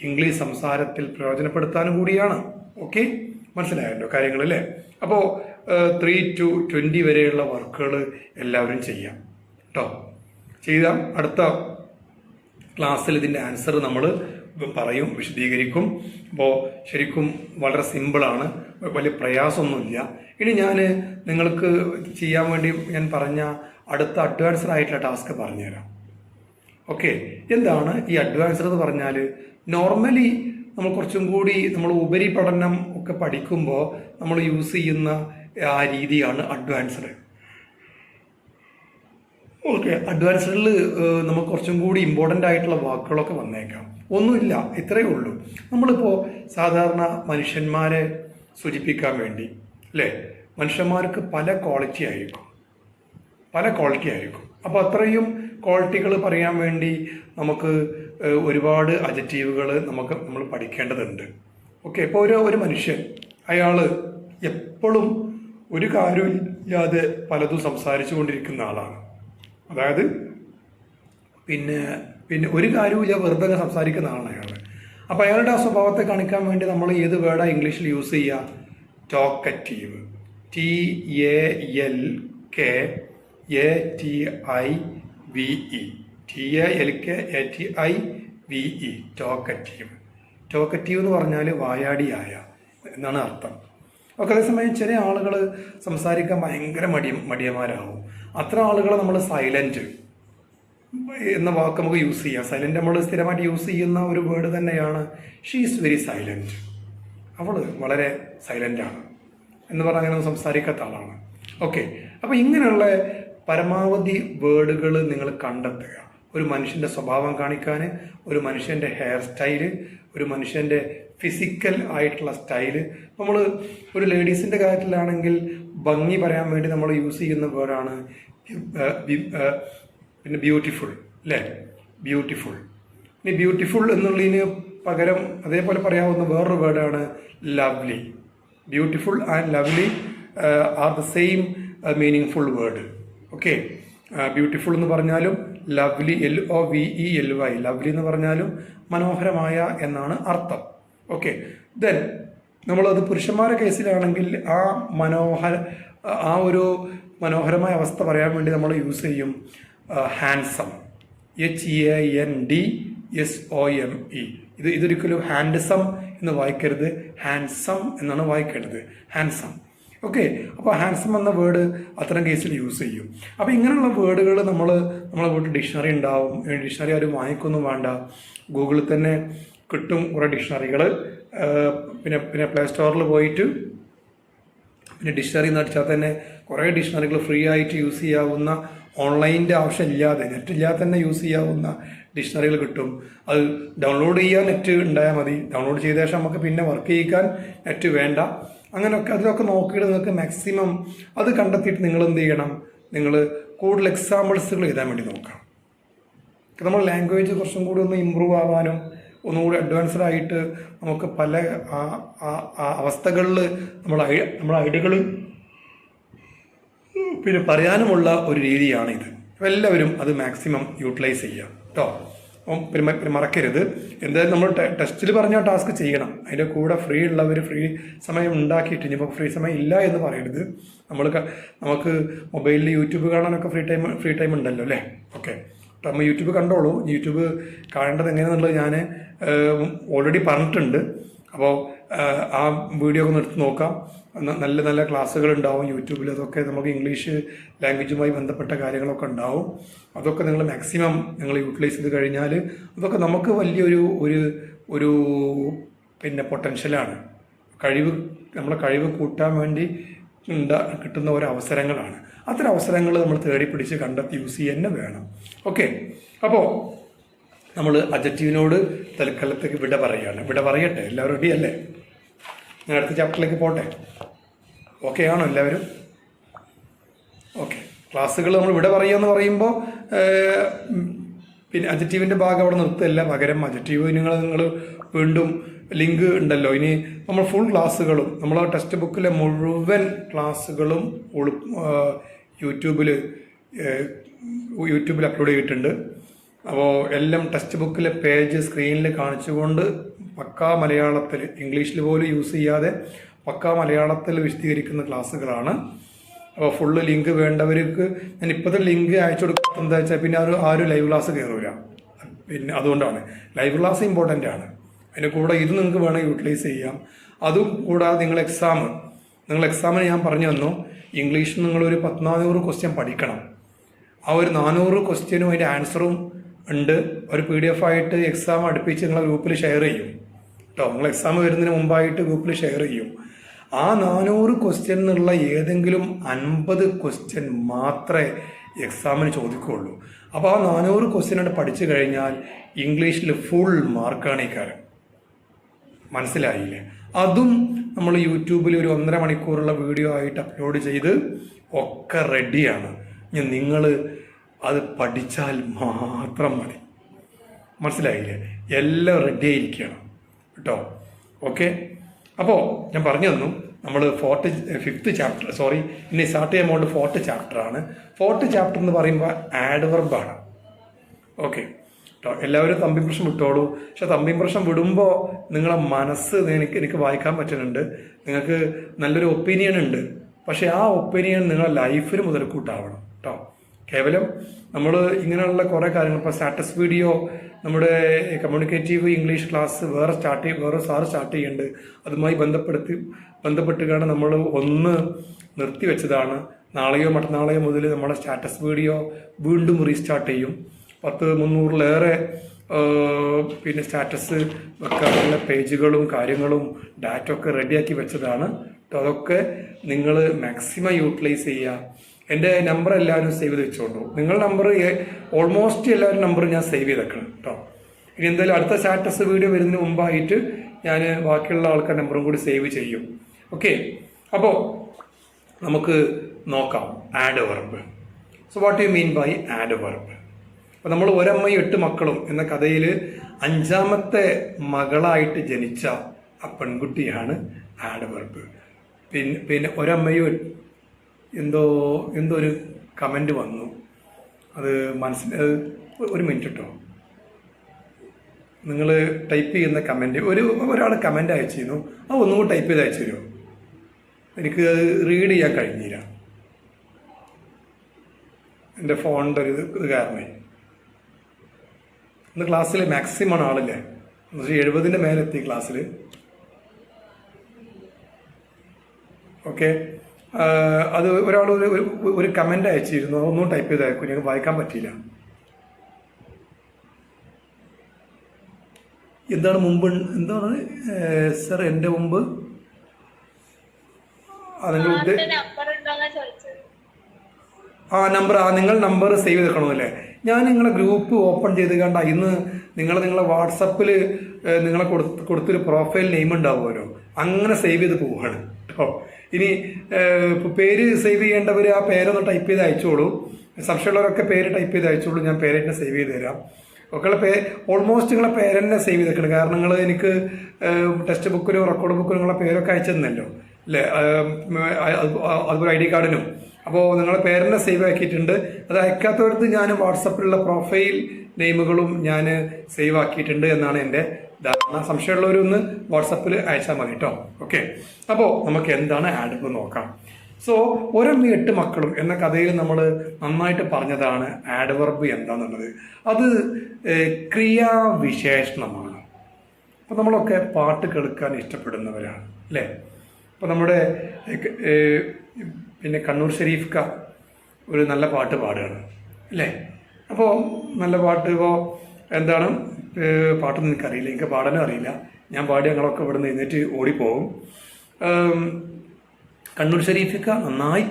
ഇംഗ്ലീഷ് സംസാരത്തിൽ പ്രയോജനപ്പെടുത്താനും കൂടിയാണ്. ഓക്കെ, മനസ്സിലായല്ലോ കാര്യങ്ങൾ അല്ലേ? അപ്പോൾ 3 to 20 വരെയുള്ള വർക്കുകൾ എല്ലാവരും ചെയ്യാം കേട്ടോ. ചെയ്താൽ അടുത്ത ക്ലാസ്സിൽ ഇതിൻ്റെ ആൻസർ നമ്മൾ പറയും, വിശദീകരിക്കും. അപ്പോൾ ശരിക്കും വളരെ സിമ്പിളാണ്, വലിയ പ്രയാസമൊന്നുമില്ല. ഇനി ഞാൻ നിങ്ങൾക്ക് ചെയ്യാൻ വേണ്ടി ഞാൻ പറഞ്ഞ അടുത്ത അഡ്വാൻസ്ഡ് ആയിട്ടുള്ള ടാസ്ക് പറഞ്ഞുതരാം. ഓക്കെ, എന്താണ് ഈ അഡ്വാൻസ്ഡ് എന്ന് പറഞ്ഞാൽ? നോർമലി നമ്മൾ കുറച്ചും കൂടി നമ്മൾ ഉപരിപഠനം ഒക്കെ പഠിക്കുമ്പോൾ നമ്മൾ യൂസ് ചെയ്യുന്ന ആ രീതിയാണ് അഡ്വാൻസ്ഡ്. ഓക്കെ, അഡ്വാൻസ്ഡിൽ നമുക്ക് കുറച്ചും കൂടി ഇമ്പോർട്ടൻ്റ് ആയിട്ടുള്ള വാക്കുകളൊക്കെ വന്നേക്കാം. ഒന്നുമില്ല, ഇത്രയേ ഉള്ളൂ. നമ്മളിപ്പോൾ സാധാരണ മനുഷ്യന്മാരെ സൂചിപ്പിക്കാൻ വേണ്ടി അല്ലേ, മനുഷ്യന്മാർക്ക് പല ക്വാളിറ്റി ആയിരിക്കും. അപ്പോൾ അത്രയും ക്വാളിറ്റികൾ പറയാൻ വേണ്ടി നമുക്ക് ഒരുപാട് അഡ്ജക്റ്റീവുകൾ നമ്മൾ പഠിക്കേണ്ടതുണ്ട്. ഓക്കെ, ഇപ്പോൾ ഒരു മനുഷ്യൻ, അയാൾ എപ്പോഴും ഒരു കാര്യമില്ലാതെ പലതും സംസാരിച്ചു കൊണ്ടിരിക്കുന്ന ആളാണ്. അതായത് പിന്നെ ഒരു കാര്യമില്ല, വെറുതെ സംസാരിക്കുന്ന ആളാണ് അയാൾ. അപ്പോൾ അയാളുടെ ആ സ്വഭാവത്തെ കാണിക്കാൻ വേണ്ടി നമ്മൾ ഏത് വേർഡാണ് ഇംഗ്ലീഷിൽ യൂസ് ചെയ്യുക? ടോക്കറ്റീവ്. TALKATIVE. ടോക്കറ്റീവ് എന്ന് പറഞ്ഞാൽ വായാടിയായ എന്നാണ് അർത്ഥം. ഒക്കെ അതേസമയം ചില ആളുകൾ സംസാരിക്കാൻ ഭയങ്കര മടിയന്മാരാകും. അത്ര ആളുകളെ നമ്മൾ സൈലന്റ് എന്ന വാക്ക് നമുക്ക് യൂസ് ചെയ്യാം. സൈലന്റ് നമ്മൾ സ്ഥിരമായിട്ട് യൂസ് ചെയ്യുന്ന ഒരു വേർഡ് തന്നെയാണ്. She is very silent. അവൾ വളരെ സൈലൻ്റാണ് എന്ന് പറഞ്ഞാൽ അങ്ങനെ സംസാരിക്കാത്ത ആളാണ്. ഓക്കെ, അപ്പോൾ ഇങ്ങനെയുള്ള പരമാവധി വേർഡുകൾ നിങ്ങൾ കണ്ടെത്തുക. ഒരു മനുഷ്യൻ്റെ സ്വഭാവം കാണിക്കാൻ, ഒരു മനുഷ്യൻ്റെ ഹെയർ സ്റ്റൈല്, ഒരു മനുഷ്യൻ്റെ ഫിസിക്കൽ ആയിട്ടുള്ള സ്റ്റൈല്. നമ്മൾ ഒരു ലേഡീസിൻ്റെ കാര്യത്തിലാണെങ്കിൽ ഭംഗി പറയാൻ വേണ്ടി നമ്മൾ യൂസ് ചെയ്യുന്ന വേർഡാണ് പിന്നെ ബ്യൂട്ടിഫുൾ അല്ലേ? ബ്യൂട്ടിഫുൾ. ഇനി ബ്യൂട്ടിഫുൾ എന്നുള്ളതിന് പകരം അതേപോലെ പറയാവുന്ന വേറൊരു വേർഡാണ് lovely. Beautiful and lovely are the same meaning word. Okay, beautiful എന്ന് പറഞ്ഞാലും ലവ്ലി LOVELY ലവ്ലി എന്ന് പറഞ്ഞാലും മനോഹരമായ എന്നാണ് അർത്ഥം. ഓക്കെ, ദെൻ നമ്മളത് പുരുഷന്മാരുടെ കേസിലാണെങ്കിൽ ആ ഒരു മനോഹരമായ അവസ്ഥ പറയാൻ വേണ്ടി നമ്മൾ യൂസ് ചെയ്യും ഹാൻസം, HANDSOME. ഇതൊരിക്കലും ഹാൻഡ്സം എന്ന് വായിക്കരുത്, ഹാൻസം എന്നാണ് വായിക്കേണ്ടത്, ഹാൻസം. ഓക്കെ, അപ്പോൾ ഹാൻസം എന്ന വേർഡ് അത്തരം കേസിൽ യൂസ് ചെയ്യും. അപ്പോൾ ഇങ്ങനെയുള്ള വേർഡുകൾ നമ്മളെ വീട്ടിൽ ഡിക്ഷണറി ഉണ്ടാവും. ഡിക്ഷണറി ആരും വാങ്ങിക്കൊന്നും വേണ്ട, ഗൂഗിളിൽ തന്നെ കിട്ടും കുറേ ഡിക്ഷണറികൾ. പിന്നെ പ്ലേ സ്റ്റോറിൽ പോയിട്ട് പിന്നെ ഡിക്ഷണറി എന്ന് അടിച്ചാൽ തന്നെ കുറേ ഡിക്ഷണറികൾ ഫ്രീ ആയിട്ട് യൂസ് ചെയ്യാവുന്ന, ഓൺലൈനിൻ്റെ ആവശ്യമില്ലാതെ നെറ്റ് ഇല്ലാതെ തന്നെ യൂസ് ചെയ്യാവുന്ന ഡിക്ഷണറികൾ കിട്ടും. അത് ഡൗൺലോഡ് ചെയ്യാൻ നെറ്റ് ഉണ്ടായാൽ മതി. ഡൗൺലോഡ് ചെയ്ത ശേഷം നമുക്ക് പിന്നെ വർക്ക് ചെയ്യിക്കാൻ നെറ്റ് വേണ്ട. അങ്ങനെയൊക്കെ അതിലൊക്കെ നോക്കിയിട്ട് നിങ്ങൾക്ക് മാക്സിമം അത് കണ്ടെത്തിയിട്ട് നിങ്ങൾ എന്ത് ചെയ്യണം, നിങ്ങൾ കൂടുതൽ എക്സാമ്പിൾസുകൾ എഴുതാൻ വേണ്ടി നോക്കാം. നമ്മൾ ലാംഗ്വേജ് കുറച്ചും കൂടി ഒന്ന് ഇമ്പ്രൂവ് ആവാനും ഒന്നുകൂടി അഡ്വാൻസ്ഡ് ആയിട്ട് നമുക്ക് പല അവസ്ഥകളിൽ നമ്മളെ ഐഡിയകൾ പിന്നെ പറയാനുമുള്ള ഒരു രീതിയാണ് ഇത്. എല്ലാവരും അത് മാക്സിമം യൂട്ടിലൈസ് ചെയ്യുക കേട്ടോ. പിന്നെ മറക്കരുത്, എന്തായാലും നമ്മൾ ടെസ്റ്റിൽ പറഞ്ഞ ടാസ്ക് ചെയ്യണം. അതിൻ്റെ കൂടെ ഫ്രീ ഉള്ളവർ ഫ്രീ സമയം ഉണ്ടാക്കിയിട്ട്, ഇനിയിപ്പോൾ ഫ്രീ സമയം ഇല്ല എന്ന് പറയരുത്. നമുക്ക് മൊബൈലിൽ യൂട്യൂബ് കാണാനൊക്കെ ഫ്രീ ടൈം ഉണ്ടല്ലോ അല്ലേ. ഓക്കെ, അപ്പോൾ നമ്മൾ യൂട്യൂബ് കണ്ടോളൂ. യൂട്യൂബ് കാണേണ്ടത് എങ്ങനെയാണെന്നുള്ളത് ഞാൻ ഓൾറെഡി പറഞ്ഞിട്ടുണ്ട്. അപ്പോൾ ആ വീഡിയോ ഒക്കെ എടുത്ത് നോക്കാം. നല്ല നല്ല ക്ലാസ്സുകൾ ഉണ്ടാവും യൂട്യൂബിൽ. അതൊക്കെ നമുക്ക് ഇംഗ്ലീഷ് ലാംഗ്വേജുമായി ബന്ധപ്പെട്ട കാര്യങ്ങളൊക്കെ ഉണ്ടാവും. അതൊക്കെ നിങ്ങൾ മാക്സിമം നിങ്ങൾ യൂട്ടിലൈസ് ചെയ്ത് കഴിഞ്ഞാൽ അതൊക്കെ നമുക്ക് വലിയൊരു ഒരു പിന്നെ പൊട്ടൻഷ്യലാണ്. നമ്മളെ കഴിവ് കൂട്ടാൻ വേണ്ടി കിട്ടുന്ന ഓരോ അവസരങ്ങളാണ്. അത്തരം അവസരങ്ങൾ നമ്മൾ തേടിപ്പിടിച്ച് കണ്ടെത്തി യൂസ് ചെയ്യുക തന്നെ വേണം. ഓക്കെ, അപ്പോൾ നമ്മൾ അഡ്ജക്റ്റീവിനോട് തൽക്കാലത്തേക്ക് വിട പറയട്ടെ. എല്ലാവരും റെഡി അല്ലേ? ഞാൻ അടുത്ത ചാപ്റ്ററിലേക്ക് പോട്ടെ. ഓക്കെ ആണോ എല്ലാവരും? ഓക്കെ, ക്ലാസ്സുകൾ നമ്മൾ വിട പറയുക പറയുമ്പോൾ പിന്നെ അഡ്ജക്റ്റീവിൻ്റെ ഭാഗം അവിടെ നിർത്തുകയല്ല, പകരം അഡ്ജക്റ്റീവ് നിങ്ങൾ വീണ്ടും ലിങ്ക് ഉണ്ടല്ലോ. ഇനി നമ്മൾ ഫുൾ ക്ലാസ്സുകളും നമ്മളെ ടെക്സ്റ്റ് ബുക്കിലെ മുഴുവൻ ക്ലാസ്സുകളും യൂട്യൂബിൽ അപ്ലോഡ് ചെയ്തിട്ടുണ്ട്. അപ്പോൾ എല്ലാം ടെക്സ്റ്റ് ബുക്കിലെ പേജ് സ്ക്രീനിൽ കാണിച്ചുകൊണ്ട് പക്കാ മലയാളത്തിൽ, ഇംഗ്ലീഷിൽ പോലും യൂസ് ചെയ്യാതെ പക്കാ മലയാളത്തിൽ വിശദീകരിക്കുന്ന ക്ലാസ്സുകളാണ്. അപ്പോൾ ഫുള്ള് ലിങ്ക് വേണ്ടവർക്ക് ഞാൻ ഇപ്പോഴത്തെ ലിങ്ക് അയച്ചു കൊടുക്കുന്നത് എന്താ വെച്ചാൽ പിന്നെ ആ ഒരു ലൈവ് ക്ലാസ് കയറില്ല. പിന്നെ അതുകൊണ്ടാണ് ലൈവ് ക്ലാസ് ഇമ്പോർട്ടൻ്റ് ആണ്. അതിൻ്റെ കൂടെ ഇത് നിങ്ങൾക്ക് വേണമെങ്കിൽ യൂട്ടിലൈസ് ചെയ്യാം. അതും കൂടാതെ നിങ്ങൾ എക്സാമിന് ഞാൻ പറഞ്ഞു തന്നു, ഇംഗ്ലീഷിൽ നിങ്ങളൊരു 400 ക്വസ്റ്റ്യൻ പഠിക്കണം. ആ ഒരു 400 ക്വസ്റ്റ്യനും അതിൻ്റെ ആൻസറും ഉണ്ട്. ഒരു PDF ആയിട്ട് എക്സാം അടുപ്പിച്ച് നിങ്ങളെ ഗ്രൂപ്പിൽ ഷെയർ ചെയ്യും കേട്ടോ. നിങ്ങൾ എക്സാം വരുന്നതിന് മുമ്പായിട്ട് ഗ്രൂപ്പിൽ ഷെയർ ചെയ്യും. ആ 400 ക്വസ്റ്റ്യൻ എന്നുള്ള ഏതെങ്കിലും 50 ക്വസ്റ്റ്യൻ മാത്രമേ എക്സാമിന് ചോദിക്കുകയുള്ളൂ. അപ്പോൾ ആ 400 ക്വസ്റ്റ്യനായിട്ട് പഠിച്ചു കഴിഞ്ഞാൽ ഇംഗ്ലീഷിൽ ഫുൾ മാർക്കാണ് ഈ കാര്യം. മനസ്സിലായില്ലേ? അതും നമ്മൾ യൂട്യൂബിൽ ഒരു 1.5 മണിക്കൂറുള്ള വീഡിയോ ആയിട്ട് അപ്ലോഡ് ചെയ്ത് ഒക്കെ റെഡിയാണ്. ഇനി നിങ്ങൾ അത് പഠിച്ചാൽ മാത്രം മതി. മനസ്സിലായില്ലേ? എല്ലാം റെഡി ആയിരിക്കണം കേട്ടോ. ഓക്കെ, അപ്പോൾ ഞാൻ പറഞ്ഞു തന്നു നമ്മൾ 5th ചാപ്റ്റർ, ഇനി സ്റ്റാർട്ട് ചെയ്യാൻ പോകുന്നത് 4th ചാപ്റ്ററാണ്. 4th ചാപ്റ്റർ എന്ന് പറയുമ്പോൾ ആഡ്വർബാണ്. ഓക്കെ കേട്ടോ, എല്ലാവരും തമ്പി പ്രശ്നം വിട്ടോളൂ. പക്ഷെ തമ്പി പ്രശ്നം വിടുമ്പോൾ നിങ്ങളെ മനസ്സ് എനിക്ക് വായിക്കാൻ പറ്റുന്നുണ്ട്. നിങ്ങൾക്ക് നല്ലൊരു ഒപ്പീനിയൻ ഉണ്ട്. പക്ഷെ ആ ഒപ്പീനിയൻ നിങ്ങളുടെ ലൈഫിൽ മുതൽക്കൂട്ടാവണം കേട്ടോ. കേവലം നമ്മൾ ഇങ്ങനെയുള്ള കുറേ കാര്യങ്ങൾ, ഇപ്പോൾ സ്റ്റാറ്റസ് വീഡിയോ, നമ്മുടെ കമ്മ്യൂണിക്കേറ്റീവ് ഇംഗ്ലീഷ് ക്ലാസ് വേറെ സാറ് സ്റ്റാർട്ട് ചെയ്യുന്നുണ്ട്. അതുമായി ബന്ധപ്പെട്ടുകൊണ്ട് നമ്മൾ ഒന്ന് നിർത്തിവെച്ചതാണ്. നാളെയോ മറ്റന്നാളെയോ മുതൽ നമ്മുടെ സ്റ്റാറ്റസ് വീഡിയോ വീണ്ടും റീസ്റ്റാർട്ട് ചെയ്യും. 300-ലേറെ പിന്നെ സ്റ്റാറ്റസ് വെക്കാനുള്ള പേജുകളും കാര്യങ്ങളും ഡാറ്റ ഒക്കെ റെഡിയാക്കി വെച്ചതാണ്. അതൊക്കെ നിങ്ങൾ മാക്സിമം യൂട്ടിലൈസ് ചെയ്യുക. എൻ്റെ നമ്പർ എല്ലാവരും സേവ് ചെയ്ത് വെച്ചോണ്ടു. നിങ്ങളുടെ നമ്പർ ഓൾമോസ്റ്റ് എല്ലാവരും നമ്പർ ഞാൻ സേവ് ചെയ്തേക്കണം കേട്ടോ. ഇനി എന്തായാലും അടുത്ത സ്റ്റാറ്റസ് വീഡിയോ വരുന്നതിന് മുമ്പായിട്ട് ഞാൻ ബാക്കിയുള്ള ആൾക്കാർ നമ്പറും കൂടി സേവ് ചെയ്യും. ഓക്കെ, അപ്പോൾ നമുക്ക് നോക്കാം adverb. So what you mean by adverb? അപ്പോൾ നമ്മൾ ഒരമ്മയും 8 മക്കളും എന്ന കഥയിൽ 5ാമത്തെ മകളായിട്ട് ജനിച്ച ആ പെൺകുട്ടിയാണ് ആഡ്വർബ്. പിന്നെ ഒരമ്മയും എന്തോ എന്തോ ഒരു കമൻറ്റ് വന്നു. അത് ഒരു മിനിറ്റ് കേട്ടോ. നിങ്ങൾ ടൈപ്പ് ചെയ്യുന്ന കമൻറ്റ് ഒരാൾ കമൻറ്റ് അയച്ചിരുന്നു. ഒന്നും കൂടി ടൈപ്പ് ചെയ്ത് അയച്ചു തരുമോ? എനിക്ക് റീഡ് ചെയ്യാൻ കഴിഞ്ഞില്ല, എൻ്റെ ഫോണിൻ്റെ ഒരു ഇത് കാരണമേ. ഇന്ന് ക്ലാസ്സിൽ മാക്സിമം ആളില്ലേ, 70ൻ്റെ മേലെത്തി ക്ലാസ്സിൽ. ഓക്കെ, അത് ഒരാൾ ഒരു കമൻ്റ് അയച്ചിരുന്നു. അതൊന്നും ടൈപ്പ് ചെയ്ത് അയക്കും, ഞങ്ങൾക്ക് വായിക്കാൻ പറ്റിയില്ല. എന്താണ് മുമ്പ്, എന്താണ് സർ എൻ്റെ മുമ്പ് നിങ്ങൾ നമ്പർ സേവ് ചെയ്തെക്കണമെന്നല്ലേ? ഞാൻ നിങ്ങളെ ഗ്രൂപ്പ് ഓപ്പൺ ചെയ്ത് കണ്ട ഇന്ന് നിങ്ങളെ വാട്സപ്പിൽ നിങ്ങളെ കൊടുത്തൊരു പ്രൊഫൈൽ നെയിം ഉണ്ടാവുമല്ലോ, അങ്ങനെ സേവ് ചെയ്ത് പോവുകയാണ് കേട്ടോ. ഇനി പേര് സേവ് ചെയ്യേണ്ടവർ ആ പേരൊന്ന് ടൈപ്പ് ചെയ്ത് അയച്ചോളൂ. സംശയമുള്ളവരൊക്കെ പേര് ടൈപ്പ് ചെയ്ത് അയച്ചോളൂ, ഞാൻ പേരായിട്ട് സേവ് ചെയ്ത് തരാം. ഒക്കെ ഓൾമോസ്റ്റ് നിങ്ങളെ പേരെന്നെ സേവ് ചെയ്തേക്കണം. കാരണം നിങ്ങൾ എനിക്ക് ടെക്സ്റ്റ് ബുക്കിലും റെക്കോർഡ് ബുക്കിലും നിങ്ങളെ പേരൊക്കെ അയച്ചു തന്നല്ലോ അല്ലേ, അതുപോലെ ID കാർഡിനും. അപ്പോൾ നിങ്ങളെ പേരെന്നെ സേവ് ആക്കിയിട്ടുണ്ട്. അത് അയക്കാത്തവർക്ക് ഞാൻ വാട്സപ്പിലുള്ള പ്രൊഫൈൽ നെയിമുകളും ഞാൻ സേവ് ആക്കിയിട്ടുണ്ട് എന്നാണ് എൻ്റെ ധാരണ. സംശയമുള്ളവരൊന്ന് വാട്സപ്പിൽ അയച്ചാൽ മതി കേട്ടോ. ഓക്കെ, അപ്പോൾ നമുക്ക് എന്താണ് ആഡ്വർബ് നോക്കാം. സോ ഒരമ്മ 8 മക്കളും എന്ന കഥയിൽ നമ്മൾ നന്നായിട്ട് പറഞ്ഞതാണ് ആഡ്വർബ് എന്താണെന്നുള്ളത്. അത് ക്രിയാവിശേഷണമാണ്. അപ്പോൾ നമ്മളൊക്കെ പാട്ട് കേൾക്കാൻ ഇഷ്ടപ്പെടുന്നവരാണ് അല്ലേ? അപ്പോൾ നമ്മുടെ പിന്നെ കണ്ണൂർ ഷരീഫ്ക്ക ഒരു നല്ല പാട്ട് പാടുകയാണ് അല്ലേ? അപ്പോൾ നല്ല പാട്ട്, ഇപ്പോൾ എന്താണ് പാട്ടൊന്നും എനിക്കറിയില്ല, എനിക്ക് പാടാനും അറിയില്ല. ഞാൻ പാടി ഞങ്ങളൊക്കെ ഇവിടെ നിന്ന് എഴുന്നേറ്റ് ഓടിപ്പോകും. കണ്ണൂർ ഷരീഫിക്ക നന്നായി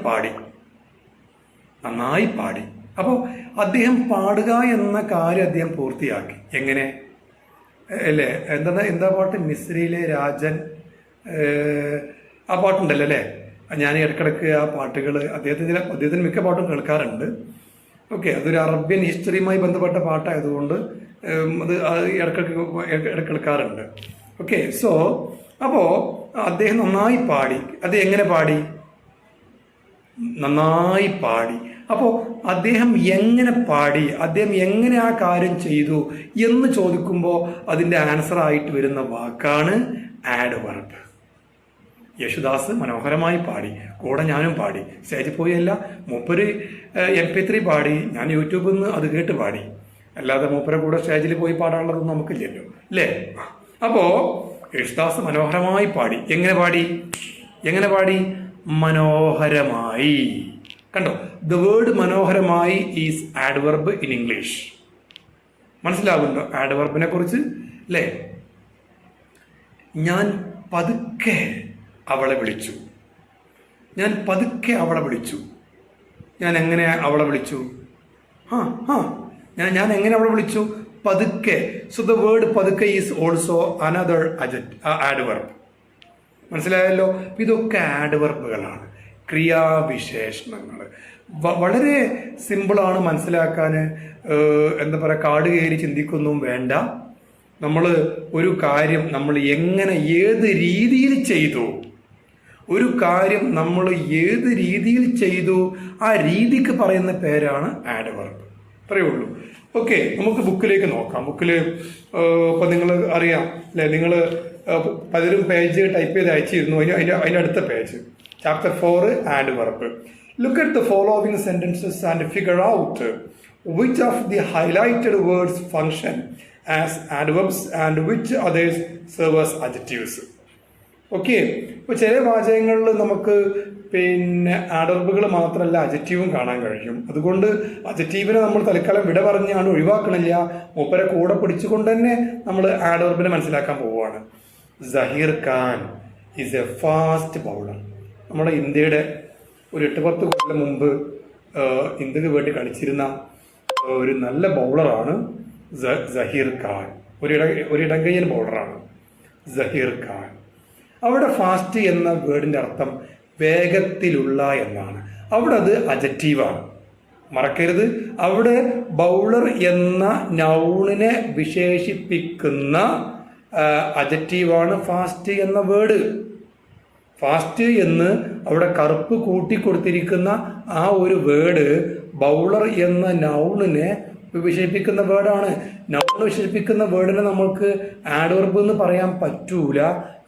പാടി. അപ്പോൾ അദ്ദേഹം പാടുക എന്ന കാര്യം അദ്ദേഹം പൂർത്തിയാക്കി. എങ്ങനെ അല്ലേ? എന്താ പാട്ട്? മിസ്രിയിലെ രാജൻ, ആ പാട്ടുണ്ടല്ലോ അല്ലേ? ഞാൻ ഇടയ്ക്കിടയ്ക്ക് ആ പാട്ടുകൾ അദ്ദേഹത്തിന് മിക്ക പാട്ടും കേൾക്കാറുണ്ട്. ഓക്കെ, അതൊരു അറബ്യൻ ഹിസ്റ്ററിയുമായി ബന്ധപ്പെട്ട പാട്ടായതുകൊണ്ട് അത് ഇടയ്ക്കിടയ്ക്ക് കേൾക്കാറുണ്ട്. ഓക്കെ, സോ അപ്പോൾ അദ്ദേഹം നന്നായി പാടി. അത് എങ്ങനെ പാടി? നന്നായി പാടി. അപ്പോൾ അദ്ദേഹം എങ്ങനെ പാടി, അദ്ദേഹം എങ്ങനെ ആ കാര്യം ചെയ്തു എന്ന് ചോദിക്കുമ്പോൾ അതിൻ്റെ ആൻസറായിട്ട് വരുന്ന വാക്കാണ് ആഡ്വർബ്. യേശുദാസ് മനോഹരമായി പാടി, കൂടെ ഞാനും പാടി. സ്റ്റേജിൽ പോയല്ല, മൂപ്പര് MP3 പാടി, ഞാൻ യൂട്യൂബിൽ നിന്ന് അത് കേട്ട് പാടി. അല്ലാതെ മൂപ്പരെ കൂടെ സ്റ്റേജിൽ പോയി പാടാനുള്ളതൊന്നും നമുക്കില്ലല്ലോ അല്ലേ? അപ്പോൾ യേശുദാസ് മനോഹരമായി പാടി. എങ്ങനെ പാടി? മനോഹരമായി. കണ്ടോ, ദ വേർഡ് മനോഹരമായി ഈസ് ആഡ്വർബ് ഇൻ ഇംഗ്ലീഷ്. മനസ്സിലാകുന്നുണ്ടോ ആഡ്വർബിനെ കുറിച്ച് അല്ലേ? ഞാൻ പതുക്കെ അവളെ വിളിച്ചു. ഞാൻ എങ്ങനെ അവളെ വിളിച്ചു? ഞാൻ എങ്ങനെ അവളെ വിളിച്ചു? പതുക്കെ. സോ ദ വേർഡ് പതുക്കെ ഈസ് ഓൾസോ അനദർ ആഡ്വർബ്. മനസ്സിലായല്ലോ? ഇതൊക്കെ ആഡ്വർബുകളാണ്, ക്രിയാവിശേഷണങ്ങൾ. വളരെ സിമ്പിളാണ് മനസ്സിലാക്കാൻ. എന്താ പറയുക, കാട് കയറി ചിന്തിക്കൊന്നും വേണ്ട. നമ്മൾ ഒരു കാര്യം നമ്മൾ എങ്ങനെ ഏത് രീതിയിൽ ചെയ്തു, ആ രീതിക്ക് പറയുന്ന പേരാണ് ആഡ്വർബ്. അത്രയേ ഉള്ളൂ. ഓക്കെ, നമുക്ക് ബുക്കിലേക്ക് നോക്കാം. ബുക്കിൽ ഇപ്പം നിങ്ങൾ അറിയാം അല്ലേ, നിങ്ങൾ പലരും പേജ് ടൈപ്പ് ചെയ്ത് അയച്ചിരുന്നു. അതിൻ്റെ അടുത്ത page chapter 4 adverb. Look at the following sentences and figure out which of the highlighted words function as adverbs and which others serve as adjectives. Okay, ഇപ്പോൾ ചില വാചകങ്ങളിൽ നമുക്ക് പിന്നെ ആഡ്വർബുകൾ മാത്രമല്ല അഡ്ജക്റ്റീവും കാണാൻ കഴിയും. അതുകൊണ്ട് അഡ്ജക്റ്റീവിനെ നമ്മൾ തൽക്കാലം വിട പറഞ്ഞാണ് ഒഴിവാക്കണില്ല. മൂപ്പരെ കൂടെ പിടിച്ചുകൊണ്ട് തന്നെ നമ്മൾ ആഡ്വർബിനെ മനസ്സിലാക്കാൻ പോവുകയാണ്. Zaheer Khan is a fast bowler. നമ്മുടെ ഇന്ത്യയുടെ ഒരു 8-10 കൊല്ലം മുമ്പ് ഇന്ത്യക്ക് വേണ്ടി കളിച്ചിരുന്ന ഒരു നല്ല ബൗളറാണ് സഹീർ ഖാൻ. ഒരിടങ്കയ്യൻ ബൗളറാണ് സഹീർ ഖാൻ. അവിടെ ഫാസ്റ്റ് എന്ന വേർഡിൻ്റെ അർത്ഥം വേഗത്തിലുള്ള എന്നാണ്. അവിടെ അത് അഡ്ജക്റ്റീവാണ്, മറക്കരുത്. അവിടെ ബൗളർ എന്ന നൗണിനെ വിശേഷിപ്പിക്കുന്ന അഡ്ജക്റ്റീവാണ് ഫാസ്റ്റ് എന്ന വേർഡ്. ഫാസ്റ്റ് എന്ന് അവിടെ കറുപ്പ് കൂട്ടിക്കൊടുത്തിരിക്കുന്ന ആ ഒരു വേർഡ് ബൗളർ എന്ന നൗണിനെ വിശേഷിപ്പിക്കുന്ന വേർഡാണ്. നൗൺ വിശേഷിപ്പിക്കുന്ന വേർഡിനെ നമ്മൾക്ക് ആഡ്വർബ് എന്ന് പറയാൻ പറ്റൂല,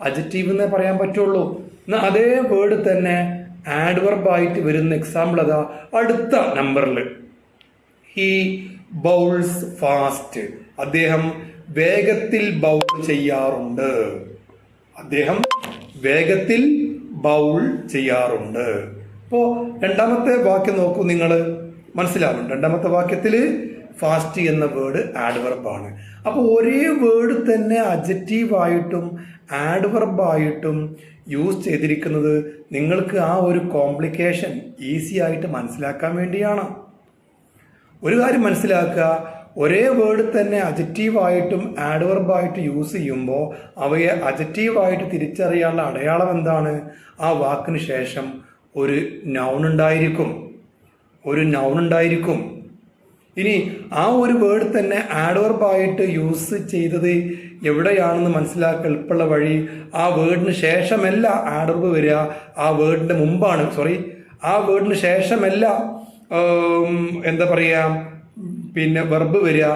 അഡ്ജക്റ്റീവ് എന്നേ പറയാൻ പറ്റുള്ളൂ. എന്നാൽ അതേ വേർഡ് തന്നെ ആഡ്വർബ് ആയിട്ട് വരുന്ന എക്സാമ്പിൾ അതാ അടുത്ത നമ്പറിൽ. He bowls fast. അദ്ദേഹം വേഗത്തിൽ ബൗൾ ചെയ്യാറുണ്ട്. അദ്ദേഹം വേഗത്തിൽ ബൗൾ ചെയ്യാറുണ്ട്. ഇപ്പോൾ രണ്ടാമത്തെ വാക്യം നോക്കൂ, നിങ്ങൾ മനസ്സിലാവും. രണ്ടാമത്തെ വാക്യത്തിൽ ഫാസ്റ്റ് എന്ന വേർഡ് ആഡ്വർബാണ്. അപ്പോൾ ഒരേ വേർഡ് തന്നെ അഡ്ജക്റ്റീവായിട്ടും ആഡ്വർബായിട്ടും യൂസ് ചെയ്തിരിക്കുന്നത് നിങ്ങൾക്ക് ആ ഒരു കോംപ്ലിക്കേഷൻ ഈസി ആയിട്ട് മനസ്സിലാക്കാൻ വേണ്ടിയാണ്. ഒരു കാര്യം മനസ്സിലാക്കുക, ഒരേ വേർഡ് തന്നെ അഡ്ജക്റ്റീവായിട്ടും ആഡ്വർബായിട്ട് യൂസ് ചെയ്യുമ്പോൾ അവയെ അഡ്ജക്റ്റീവായിട്ട് തിരിച്ചറിയാനുള്ള അടയാളം എന്താണ്? ആ വാക്കിന് ശേഷം ഒരു നൗൺ ഉണ്ടായിരിക്കും, ഒരു നൗൺ ഉണ്ടായിരിക്കും. ഇനി ആ ഒരു വേർഡ് തന്നെ ആഡ്വർബായിട്ട് യൂസ് ചെയ്തത് എവിടെയാണെന്ന് മനസ്സിലാക്കാൻ എളുപ്പമുള്ള വഴി, ആ വേർഡിന് ശേഷമല്ല ആഡ്വർബ് വരിക, ആ വേർഡിന്റെ മുമ്പാണ്. ആ വേർഡിന് ശേഷമല്ല എന്താ പറയുക, പിന്നെ വെർബ് വരിക,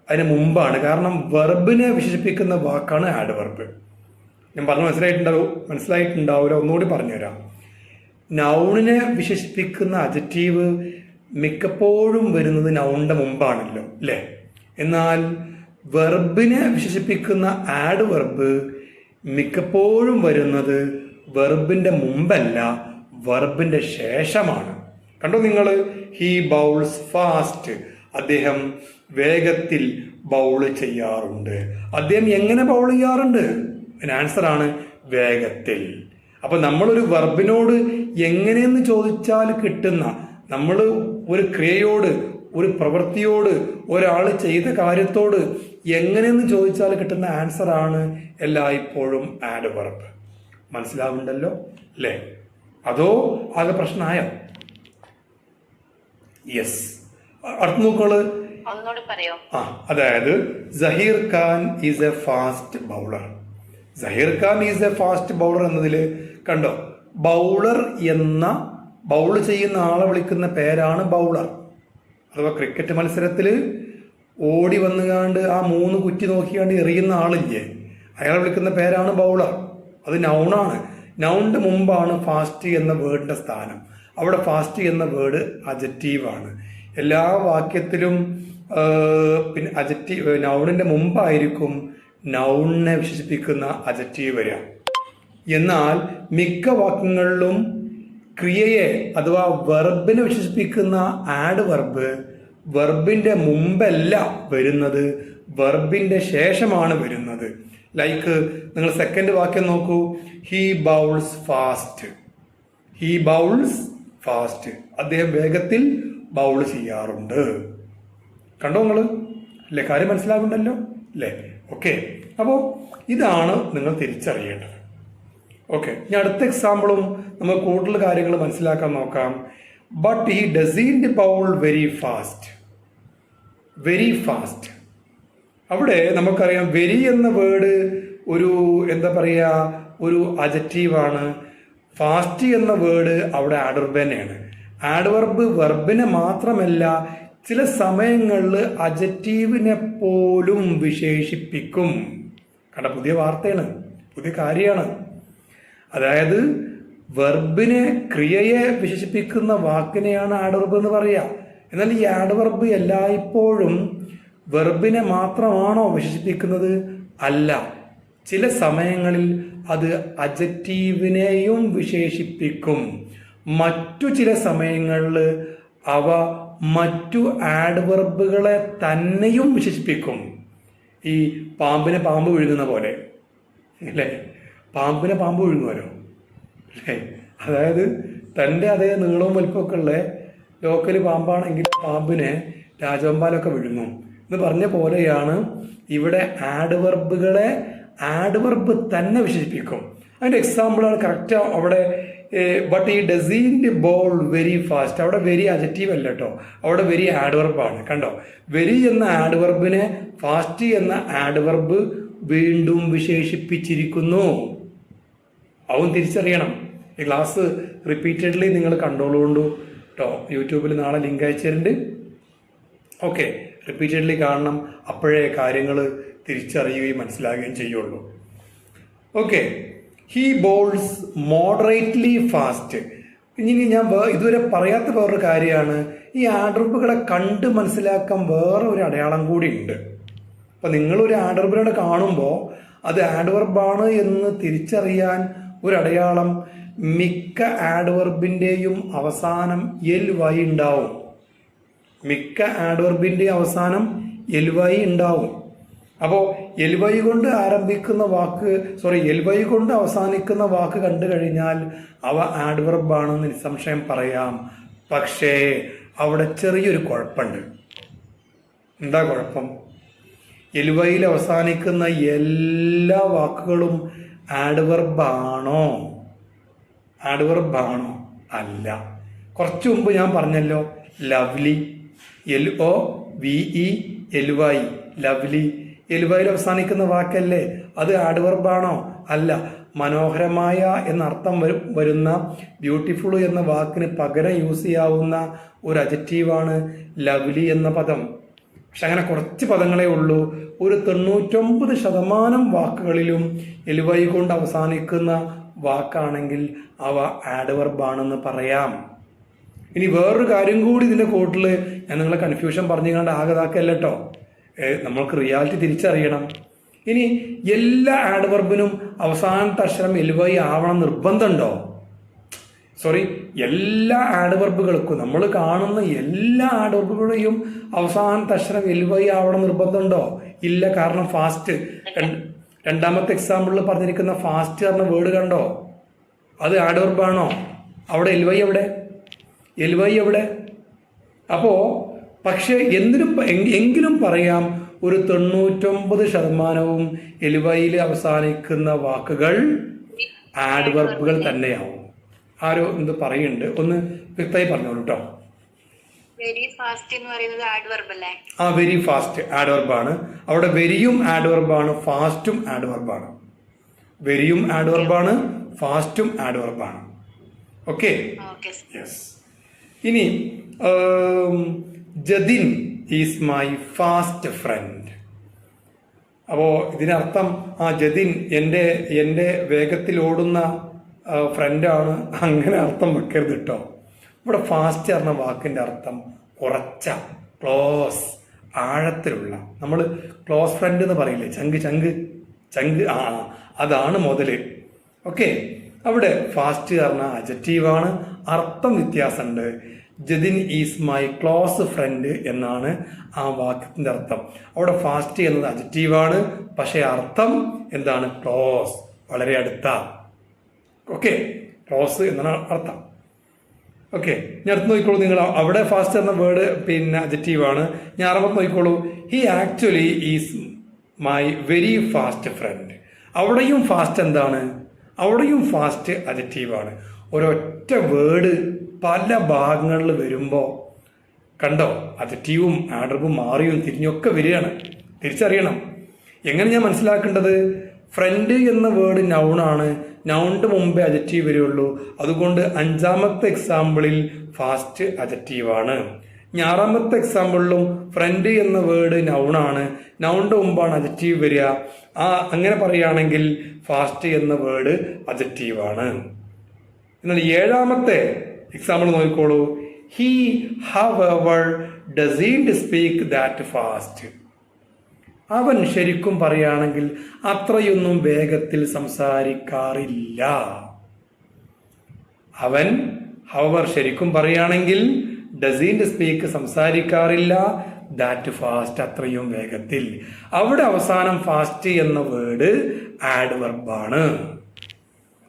അതിന് മുമ്പാണ്. കാരണം വെർബിനെ വിശേഷിപ്പിക്കുന്ന വാക്കാണ് ആഡ്വർബ്. ഞാൻ പറഞ്ഞു മനസ്സിലായിട്ടുണ്ടാവില്ല, ഒന്നുകൂടി പറഞ്ഞുതരാം. നൗണിനെ വിശേഷിപ്പിക്കുന്ന അഡ്ജക്റ്റീവ് മിക്കപ്പോഴും വരുന്നത് നൗണിന്റെ മുമ്പാണല്ലോ, അല്ലേ? എന്നാൽ വെർബിനെ വിശേഷിപ്പിക്കുന്ന ആഡ്വർബ് മിക്കപ്പോഴും വരുന്നത് വെർബിന്റെ മുമ്പല്ല, വെർബിന്റെ ശേഷമാണ്. കണ്ടോ നിങ്ങൾ? He bowls fast. അദ്ദേഹം വേഗത്തിൽ ബൗൾ ചെയ്യാറുണ്ട്. അദ്ദേഹം എങ്ങനെ ബൗൾ ചെയ്യാറുണ്ട്? ആൻസർ ആണ് വേഗത്തിൽ. അപ്പൊ നമ്മളൊരു വെർബിനോട് എങ്ങനെയെന്ന് ചോദിച്ചാൽ കിട്ടുന്ന, നമ്മൾ ഒരു ക്രിയയോട്, ഒരു പ്രവൃത്തിയോട്, ഒരാൾ ചെയ്ത കാര്യത്തോട് എങ്ങനെയെന്ന് ചോദിച്ചാൽ കിട്ടുന്ന ആൻസർ ആണ് എല്ലായ്പ്പോഴും ആഡ്വർബ്. മനസ്സിലാവുന്നുണ്ടല്ലോ അല്ലേ? അതോ ആകെ പ്രശ്നമായോ? യെസ്. അടുത്ത നോക്കള്. അതായത് Zaheer Khan is a fast bowler. Zaheer Khan is a fast bowler എന്നതിൽ കണ്ടോ, ബൗളർ എന്ന ബൗൾ ചെയ്യുന്ന ആളെ വിളിക്കുന്ന പേരാണ് ബൗളർ. അഥവാ ക്രിക്കറ്റ് മത്സരത്തിൽ ഓടി വന്നുകാണ്ട് ആ 3 കുറ്റി നോക്കിയാണ്ട് എറിയുന്ന ആളില്ലേ, അയാളെ വിളിക്കുന്ന പേരാണ് ബൗളർ. അത് നൗണാണ്. നൗണിന്റെ മുമ്പാണ് ഫാസ്റ്റ് എന്ന വേർഡിന്റെ സ്ഥാനം. അവിടെ ഫാസ്റ്റ് എന്ന വേർഡ് അഡ്ജക്റ്റീവാണ്. എല്ലാ വാക്യത്തിലും പിന്നെ അഡ്ജക്റ്റീവ് നൗണിന്റെ മുമ്പായിരിക്കും നൗണിനെ വിശേഷിപ്പിക്കുന്ന അഡ്ജക്റ്റീവ് വരിക. എന്നാൽ മിക്ക വാക്യങ്ങളിലും ക്രിയയെ അഥവാ വെർബിനെ വിശേഷിപ്പിക്കുന്ന ആഡ്വർബ് വെർബിന്റെ മുമ്പല്ല വരുന്നത്, വെർബിന്റെ ശേഷമാണ് വരുന്നത്. ലൈക്ക് നിങ്ങൾ സെക്കൻഡ് വാക്യം നോക്കൂ, he bowls fast. He bowls fast. അദ്ദേഹം വേഗത്തിൽ ബൗൾ ചെയ്യാറുണ്ട്. കണ്ടോ നിങ്ങൾ? അല്ലേ? കാര്യം മനസ്സിലാകുന്നുണ്ടല്ലോ അല്ലേ? ഓക്കെ. അപ്പോൾ ഇതാണ് നിങ്ങൾ തിരിച്ചറിയേണ്ടത്. ഓക്കെ, ഇനി അടുത്ത എക്സാമ്പിളും നമ്മൾ കൂടുതൽ കാര്യങ്ങൾ മനസ്സിലാക്കാൻ നോക്കാം. But he doesn't bowl very fast. Very fast. അവിടെ നമുക്കറിയാം വെരി എന്ന വേർഡ് ഒരു എന്താ പറയുക, ഒരു അഡ്ജക്റ്റീവാണ്. ഫാസ്റ്റ് എന്ന വേർഡ് അവിടെ ആഡ്വർബ് തന്നെയാണ്. ആഡ്വർബ് വെർബിനെ മാത്രമല്ല ചില സമയങ്ങളിൽ അഡ്ജക്റ്റീവിനെ പോലും വിശേഷിപ്പിക്കും. കണ്ട, പുതിയ വാർത്തയാണ്, പുതിയ കാര്യമാണ്. അതായത് വെർബിനെ, ക്രിയയെ വിശേഷിപ്പിക്കുന്ന വാക്കിനെയാണ് ആഡ്വർബ് എന്ന് പറയുക. എന്നാൽ ഈ ആഡ്വർബ് എല്ലായ്പ്പോഴും വെർബിനെ മാത്രമാണോ വിശേഷിപ്പിക്കുന്നത്? അല്ല. ചില സമയങ്ങളിൽ അത് അഡ്ജക്റ്റീവിനെയും വിശേഷിപ്പിക്കും. മറ്റു ചില സമയങ്ങളിൽ അവ മറ്റു ആഡ്വർബുകളെ തന്നെയും വിശേഷിപ്പിക്കും. ഈ പാമ്പിനെ പാമ്പ് വിഴുങ്ങുന്ന പോലെ അല്ലേ? പാമ്പിനെ പാമ്പ് വിഴുങ്ങുമല്ലോ അല്ലേ? അതായത് തൻ്റെ അതേ നീളവും വലിപ്പമൊക്കെ ഉള്ള ലോക്കൽ പാമ്പാണെങ്കിൽ പാമ്പിനെ രാജവെമ്പാലൊക്കെ വിഴുങ്ങും എന്ന് പറഞ്ഞ പോലെയാണ് ഇവിടെ ആഡ്വർബുകളെ ആഡ്വർബ് തന്നെ വിശേഷിപ്പിക്കും. അതിൻ്റെ എക്സാമ്പിളാണ് കറക്റ്റ് അവിടെ ബട്ട് ഈ ഡസൻറ്റ് ബോൾ വെരി ഫാസ്റ്റ്. അവിടെ വെരി അഡ്ജക്റ്റീവ് അല്ല കേട്ടോ, അവിടെ വെരി ആഡ്വർബാണ്. കണ്ടോ, വെരി എന്ന ആഡ്വർബിനെ ഫാസ്റ്റ് എന്ന ആഡ്വർബ് വീണ്ടും വിശേഷിപ്പിച്ചിരിക്കുന്നു. അവൻ തിരിച്ചറിയണം. ഈ ക്ലാസ് റിപ്പീറ്റഡ്ലി നിങ്ങൾ കണ്ടോളുകൊണ്ടു കേട്ടോ. യൂട്യൂബിൽ നാളെ ലിങ്ക് അയച്ചിട്ടുണ്ട്. ഓക്കെ, റിപ്പീറ്റഡ്ലി കാണണം. അപ്പോഴേ കാര്യങ്ങൾ തിരിച്ചറിയുകയും മനസ്സിലാകുകയും ചെയ്യുള്ളൂ. Okay, he balls moderately fast. ഇനി ഞാൻ ഇതുവരെ പറയാത്ത വേറൊരു കാര്യമാണ്, ഈ ആഡ്വർബുകളെ കണ്ട് മനസ്സിലാക്കാൻ വേറെ ഒരു അടയാളം കൂടി ഉണ്ട്. അപ്പം നിങ്ങളൊരു ആഡ്വർബിനെ കാണുമ്പോൾ അത് ആഡ്വർബാണ് എന്ന് തിരിച്ചറിയാൻ ഒരു അടയാളം മിക്ക ആഡ്വർബിൻ്റെയും അവസാനം LY ഉണ്ടാവും. മിക്ക ആഡ്വർബിൻ്റെയും അവസാനം LY ഉണ്ടാവും. അപ്പോൾ LY കൊണ്ട് ആരംഭിക്കുന്ന വാക്ക് LY കൊണ്ട് അവസാനിക്കുന്ന വാക്ക് കണ്ടു കഴിഞ്ഞാൽ അവ ആഡ്വർബാണെന്ന് നിസ്സംശയം പറയാം. പക്ഷേ അവിടെ ചെറിയൊരു കുഴപ്പമുണ്ട്. എന്താ കുഴപ്പം? LYയിൽ അവസാനിക്കുന്ന എല്ലാ വാക്കുകളും ആഡ്വർബാണോ? ആഡ്വർബാണോ? അല്ല. കുറച്ചു മുമ്പ് ഞാൻ പറഞ്ഞല്ലോ, ലവ്ലി, LOVELY, ലവ്ലി. LYയിൽ അവസാനിക്കുന്ന വാക്കല്ലേ, അത് ആഡ്വർബാണോ? അല്ല. മനോഹരമായ എന്നർത്ഥം വരുന്ന ബ്യൂട്ടിഫുൾ എന്ന വാക്കിന് പകരം യൂസ് ചെയ്യാവുന്ന ഒരു അഡ്ജക്റ്റീവാണ് ലവ്ലി എന്ന പദം. പക്ഷെ അങ്ങനെ കുറച്ച് പദങ്ങളേ ഉള്ളൂ. ഒരു 99% വാക്കുകളിലും LY കൊണ്ട് അവസാനിക്കുന്ന വാക്കാണെങ്കിൽ അവ ആഡ്വർബാണെന്ന് പറയാം. ഇനി വേറൊരു കാര്യം കൂടി ഇതിൻ്റെ കൂട്ടിൽ ഞാൻ നിങ്ങളെ കൺഫ്യൂഷൻ പറഞ്ഞുകൊണ്ട് ആകതാക്കല്ല കേട്ടോ. നമ്മൾക്ക് റിയാലിറ്റി തിരിച്ചറിയണം. ഇനി എല്ലാ ആഡ്വർബിനും അവസാനത്തെ അക്ഷരം LY ആവണം നിർബന്ധമുണ്ടോ? എല്ലാ ആഡ്വർബുകൾക്കും, നമ്മൾ കാണുന്ന എല്ലാ ആഡ്വർബുകളെയും അവസാനത്തെ അക്ഷരം LY ആവണം നിർബന്ധമുണ്ടോ? ഇല്ല. കാരണം ഫാസ്റ്റ്, രണ്ടാമത്തെ എക്സാമ്പിളിൽ പറഞ്ഞിരിക്കുന്ന ഫാസ്റ്റ് പറഞ്ഞ വേർഡ് കണ്ടോ, അത് ആഡ്വർബാണോ? അവിടെ LY എവിടെ? അപ്പോൾ പക്ഷേ എങ്കിലും പറയാം, ഒരു 99% LYയിൽ അവസാനിക്കുന്ന വാക്കുകൾ ആഡ്വർബുകൾ തന്നെയാവും. ആരോ എന്ത് പറയുന്നുണ്ട്, ഒന്ന് വ്യക്തമായി പറഞ്ഞോളൂ കേട്ടോ. വെരി ഫാസ്റ്റ് എന്ന് പറയുന്നത് ആഡ്വർബ് അല്ലേ? വെരി ഫാസ്റ്റ് ആഡ്വർബാണ്. അവിടെ വെരിയും ആഡ്വർബാണ്, ഫാസ്റ്റും ആഡ്വർബാണ്. വെരിയും ആഡ്വർബാണ്, ഫാസ്റ്റും ആഡ്വർബാണ്. Okay, yes. ഇനി Jatin is my fast friend. അപ്പോൾ ഇതിനർത്ഥം ജതിൻ എൻ്റെ വേഗത്തിൽ ഓടുന്ന ഫ്രണ്ടാണ്, അങ്ങനെ അർത്ഥം വെക്കരുത് കേട്ടോ. ഇവിടെ ഫാസ്റ്റ് പറഞ്ഞ വാക്കിൻ്റെ അർത്ഥം ഉറച്ച, ക്ലോസ്, ആഴത്തിലുള്ള. നമ്മൾ ക്ലോസ് ഫ്രണ്ട് എന്ന് പറയില്ലേ, ചങ്ക്, അതാണ് മുതല്. ഓക്കെ, അവിടെ ഫാസ്റ്റ് പറഞ്ഞ അഡ്ജക്റ്റീവാണ്, അർത്ഥം വ്യത്യാസമുണ്ട്. Jatin is my close friend എന്നാണ് ആ വാക്യത്തിൻ്റെ അർത്ഥം. അവിടെ ഫാസ്റ്റ് എന്നത് അഡ്ജക്റ്റീവാണ്, പക്ഷേ അർത്ഥം എന്താണ്? ക്ലോസ്, വളരെ അടുത്ത. ഓക്കെ, ക്ലോസ് എന്നാണ് അർത്ഥം. ഓക്കെ, ഞാൻ അടുത്ത് നോക്കിക്കോളൂ. നിങ്ങൾ അവിടെ ഫാസ്റ്റ് എന്ന വേർഡ് അഡ്ജക്റ്റീവാണ്. ഞാൻ അറമ്പത്ത് നോക്കിക്കോളൂ. He actually is my very fast friend. അവിടെയും ഫാസ്റ്റ് എന്താണ്? അവിടെയും ഫാസ്റ്റ് അഡ്ജക്റ്റീവാണ്. ഒരൊറ്റ വേർഡ് പല ഭാഗങ്ങളിൽ വരുമ്പോൾ കണ്ടോ, അഡ്ജക്റ്റീവും ആഡ്വർബും മാറിയും തിരിഞ്ഞൊക്കെ വരികയാണ്. തിരിച്ചറിയണം. എങ്ങനെ ഞാൻ മനസ്സിലാക്കേണ്ടത്? ഫ്രണ്ട് എന്ന വേർഡ് നൗണാണ്, നൗണിൻ്റെ മുമ്പേ അഡ്ജക്റ്റീവ് വരികയുള്ളൂ. അതുകൊണ്ട് 5ാമത്തെ എക്സാമ്പിളിൽ ഫാസ്റ്റ് അഡ്ജക്റ്റീവാണ്. 6ാമത്തെ എക്സാമ്പിളിലും ഫ്രണ്ട് എന്ന വേർഡ് നൗണാണ്, നൗണിൻ്റെ മുമ്പാണ് അഡ്ജക്റ്റീവ് വരിക. അങ്ങനെ പറയുകയാണെങ്കിൽ ഫാസ്റ്റ് എന്ന വേർഡ് അഡ്ജക്റ്റീവാണ്. എന്നാൽ 7ാമത്തെ എക്സാമ്പിൾ നോക്കിക്കോളൂ. He however doesn't speak that fast. അവൻ ശരിക്കും പറയുകയാണെങ്കിൽ അത്രയൊന്നും വേഗത്തിൽ സംസാരിക്കാറില്ല. അവൻ ഹവർ ശരിക്കും പറയുകയാണെങ്കിൽ ഡസൻറ്റ് സ്പീക്ക് സംസാരിക്കാറില്ല, ദാറ്റ് ഫാസ്റ്റ് അത്രയും വേഗത്തിൽ. അവിടെ അവസാനം ഫാസ്റ്റ് എന്ന വേർഡ് ആഡ്വർബാണ്.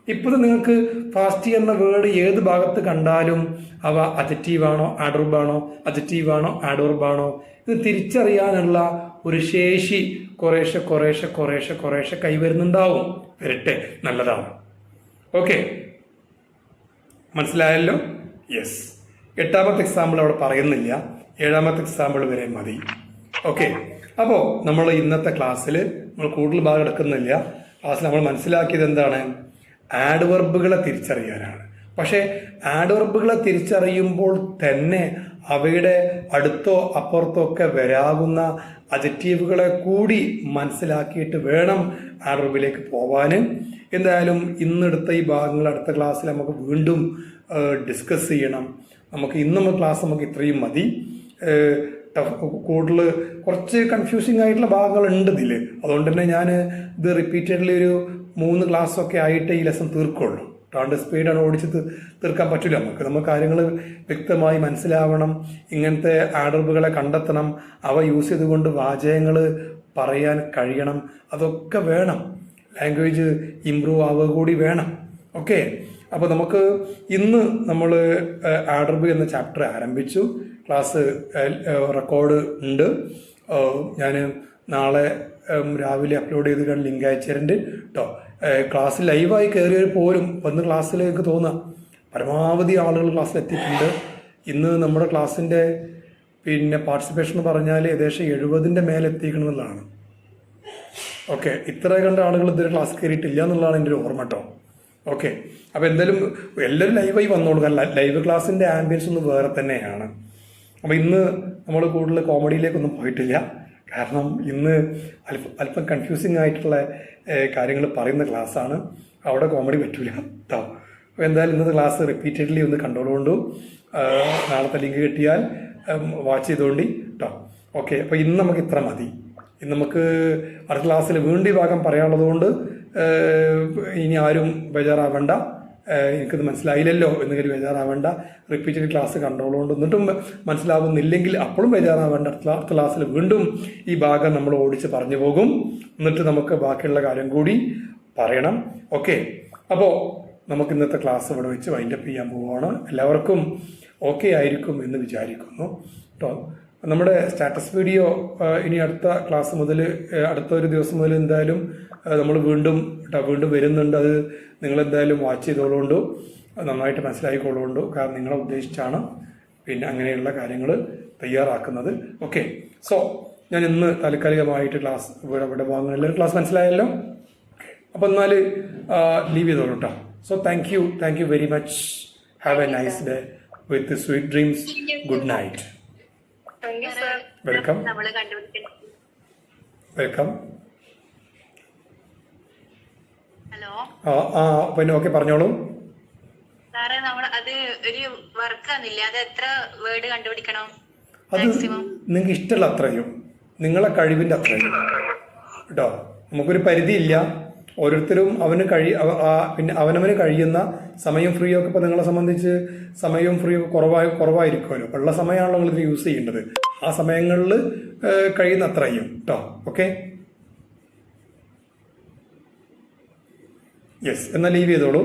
ഇപ്പോൾ നിങ്ങൾക്ക് ഫാസ്റ്റ് എന്ന വേർഡ് ഏത് ഭാഗത്ത് കണ്ടാലും അവ അഡ്ജക്റ്റീവാണോ ആഡ്വർബാണോ, അഡ്ജക്റ്റീവാണോ ആഡ്വർബാണോ, ഇത് തിരിച്ചറിയാനുള്ള ഒരു ശേഷി കുറേശ്ശെ കൈവരുന്നുണ്ടാവും. വരട്ടെ, നല്ലതാണ്. ഓക്കെ, മനസ്സിലായല്ലോ? യെസ്. 8ാമത്തെ എക്സാമ്പിൾ അവിടെ പറയുന്നില്ല, 7ാമത്തെ എക്സാമ്പിൾ വരെ മതി. ഓക്കെ, അപ്പോൾ നമ്മൾ ഇന്നത്തെ ക്ലാസ്സിൽ നമ്മൾ കൂടുതൽ ഭാഗം എടുക്കുന്നില്ല. ക്ലാസ്സിൽ നമ്മൾ മനസ്സിലാക്കിയത് എന്താണ്? ആഡ്വർബുകളെ തിരിച്ചറിയാനാണ്. പക്ഷേ ആഡ്വർബുകളെ തിരിച്ചറിയുമ്പോൾ തന്നെ അവയുടെ അടുത്തോ അപ്പുറത്തോ ഒക്കെ വരാവുന്ന അജക്റ്റീവുകളെ കൂടി മനസ്സിലാക്കിയിട്ട് വേണം ആഡ്വർബിലേക്ക് പോവാൻ. എന്തായാലും ഇന്നെടുത്ത ഈ ഭാഗങ്ങൾ അടുത്ത ക്ലാസ്സിൽ നമുക്ക് വീണ്ടും ഡിസ്കസ് ചെയ്യണം. ഇന്ന് ക്ലാസ് നമുക്ക് ഇത്രയും മതി. കൂടുതൽ കുറച്ച് കൺഫ്യൂസിങ് ആയിട്ടുള്ള ഭാഗങ്ങളുണ്ട് ഇതിൽ. അതുകൊണ്ട് തന്നെ ഞാൻ ഇത് റിപ്പീറ്റഡ്ലി ഒരു 3 ക്ലാസ്സൊക്കെ ആയിട്ട് ഈ ലെസൺ തീർക്കുള്ളൂ. സ്പീഡാണ് ഓടിച്ച് തീർക്കാൻ പറ്റില്ല. നമുക്ക് കാര്യങ്ങൾ വ്യക്തമായി മനസ്സിലാവണം. ഇങ്ങനത്തെ ആഡർബുകളെ കണ്ടെത്തണം. അവ യൂസ് ചെയ്തുകൊണ്ട് വാചകങ്ങൾ പറയാൻ കഴിയണം. അതൊക്കെ വേണം. ലാംഗ്വേജ് ഇമ്പ്രൂവ് ആവുക കൂടി വേണം. ഓക്കെ, അപ്പോൾ നമുക്ക് ഇന്ന് നമ്മൾ ആഡർബ് എന്ന ചാപ്റ്റർ ആരംഭിച്ചു. ക്ലാസ് റെക്കോർഡ് ഉണ്ട്. ഞാൻ നാളെ രാവിലെ അപ്ലോഡ് ചെയ്ത് ലിങ്ക് അയച്ചിട്ടുണ്ട് കേട്ടോ. ക്ലാസ് ലൈവായി കയറിയവർ പോലും വന്ന് ക്ലാസ്സിലേക്ക് തോന്നുക പരമാവധി ആളുകൾ ക്ലാസ്സിൽ എത്തിയിട്ടുണ്ട്. ഇന്ന് നമ്മുടെ ക്ലാസ്സിൻ്റെ പാർട്ടിസിപ്പേഷൻ എന്ന് പറഞ്ഞാൽ ഏകദേശം 70ന്റെ മേലെ എത്തിക്കണമെന്നുള്ളതാണ്. ഓക്കെ, ഇത്ര കണ്ട ആളുകൾ ഇതുവരെ ക്ലാസ് കയറിയിട്ടില്ല എന്നുള്ളതാണ് എൻ്റെ ഒരു ഓർമ്മ കേട്ടോ. ഓക്കെ, അപ്പോൾ എന്തായാലും എല്ലാവരും ലൈവായി വന്നോളൂ. കാരണം ലൈവ് ക്ലാസ്സിൻ്റെ ആംബിയൻസ് ഒന്ന് വേറെ തന്നെയാണ്. അപ്പോൾ ഇന്ന് നമ്മൾ കൂടുതൽ കോമഡിയിലേക്കൊന്നും പോയിട്ടില്ല. കാരണം ഇന്ന് അല്പം കൺഫ്യൂസിങ് ആയിട്ടുള്ള കാര്യങ്ങൾ പറയുന്ന ക്ലാസ്സാണ്. അവിടെ കോമഡി പറ്റൂല കേട്ടോ. അപ്പോൾ എന്തായാലും ഇന്നത്തെ ക്ലാസ് റിപ്പീറ്റഡ്ലി ഒന്ന് കണ്ടോളുകൊണ്ടു. നാളത്തെ ലിങ്ക് കിട്ടിയാൽ വാച്ച് ചെയ്തുകൊണ്ട് കേട്ടോ. ഓക്കെ, അപ്പോൾ ഇന്ന് നമുക്ക് ഇത്ര മതി. ഇന്ന് നമുക്ക് അടുത്ത ക്ലാസ്സിൽ വീണ്ടും ഈ ഭാഗം പറയാനുള്ളത് കൊണ്ട് ഇനി ആരും ബേജാറാവേണ്ട. എനിക്കത് മനസ്സിലായില്ലല്ലോ എന്ന് കരുതി ബേജാറാവേണ്ട. റിപ്പീറ്റഡ് ക്ലാസ് കണ്ടോളുകൊണ്ട് എന്നിട്ടും മനസ്സിലാവുന്നില്ലെങ്കിൽ അപ്പോഴും ബേജാറാവേണ്ട. അടുത്ത ക്ലാസ്സിൽ വീണ്ടും ഈ ഭാഗം നമ്മൾ ഓടിച്ച് പറഞ്ഞു പോകും. എന്നിട്ട് നമുക്ക് ബാക്കിയുള്ള കാര്യം കൂടി പറയണം. ഓക്കെ, അപ്പോൾ നമുക്ക് ഇന്നത്തെ ക്ലാസ് ഇവിടെ വെച്ച് വൈൻഡപ്പ് ചെയ്യാൻ പോവുകയാണ്. എല്ലാവർക്കും ഓക്കെ ആയിരിക്കും എന്ന് വിചാരിക്കുന്നു കേട്ടോ. നമ്മുടെ സ്റ്റാറ്റസ് വീഡിയോ ഇനി അടുത്ത ക്ലാസ് മുതൽ അടുത്ത ഒരു ദിവസം മുതൽ എന്തായാലും നമ്മൾ വീണ്ടും വരുന്നുണ്ട്. അത് നിങ്ങളെന്തായാലും വാച്ച് ചെയ്തോളുകൊണ്ടു, നന്നായിട്ട് മനസ്സിലാക്കിക്കൊള്ളുകൊണ്ടു. കാരണം നിങ്ങളെ ഉദ്ദേശിച്ചാണ് അങ്ങനെയുള്ള കാര്യങ്ങൾ തയ്യാറാക്കുന്നത്. ഓക്കെ, സോ ഞാൻ ഇന്ന് താൽക്കാലികമായിട്ട് ക്ലാസ് ഇവിടെ വാങ്ങുന്ന എല്ലാവരും ക്ലാസ് മനസ്സിലായല്ലോ. ഓക്കെ, അപ്പോൾ എന്നാൽ ലീവ് ചെയ്തോളൂ കേട്ടോ. So thank you very much. Have A nice day with sweet dreams. Good night. Welcome. പിന്നെ ഓക്കെ പറഞ്ഞോളൂ. സാറേ, അത് ഒരു വർക്ക് ആണില്ല. അത് എത്ര വേർഡ് കണ്ടുപിടിക്കണം? അത് നിങ്ങൾക്ക് ഇഷ്ടമുള്ള അത്രയും, നിങ്ങളെ കഴിവിന്റെ അത്രയും കേട്ടോ. നമുക്കൊരു പരിധിയില്ല. ഓരോരുത്തരും അവനവന് കഴിയുന്ന സമയം ഫ്രീ ഒക്കെ ഇപ്പൊ നിങ്ങളെ സംബന്ധിച്ച് സമയം ഫ്രീ കുറവായിരിക്കുമല്ലോ. ഉള്ള സമയമാണല്ലോ നിങ്ങൾ ഇത് യൂസ് ചെയ്യേണ്ടത്. ആ സമയങ്ങളിൽ കഴിയുന്ന അത്രയും കേട്ടോ. ഓക്കെ, യെസ്, എന്നാൽ ലീവ് ചെയ്തോളൂ.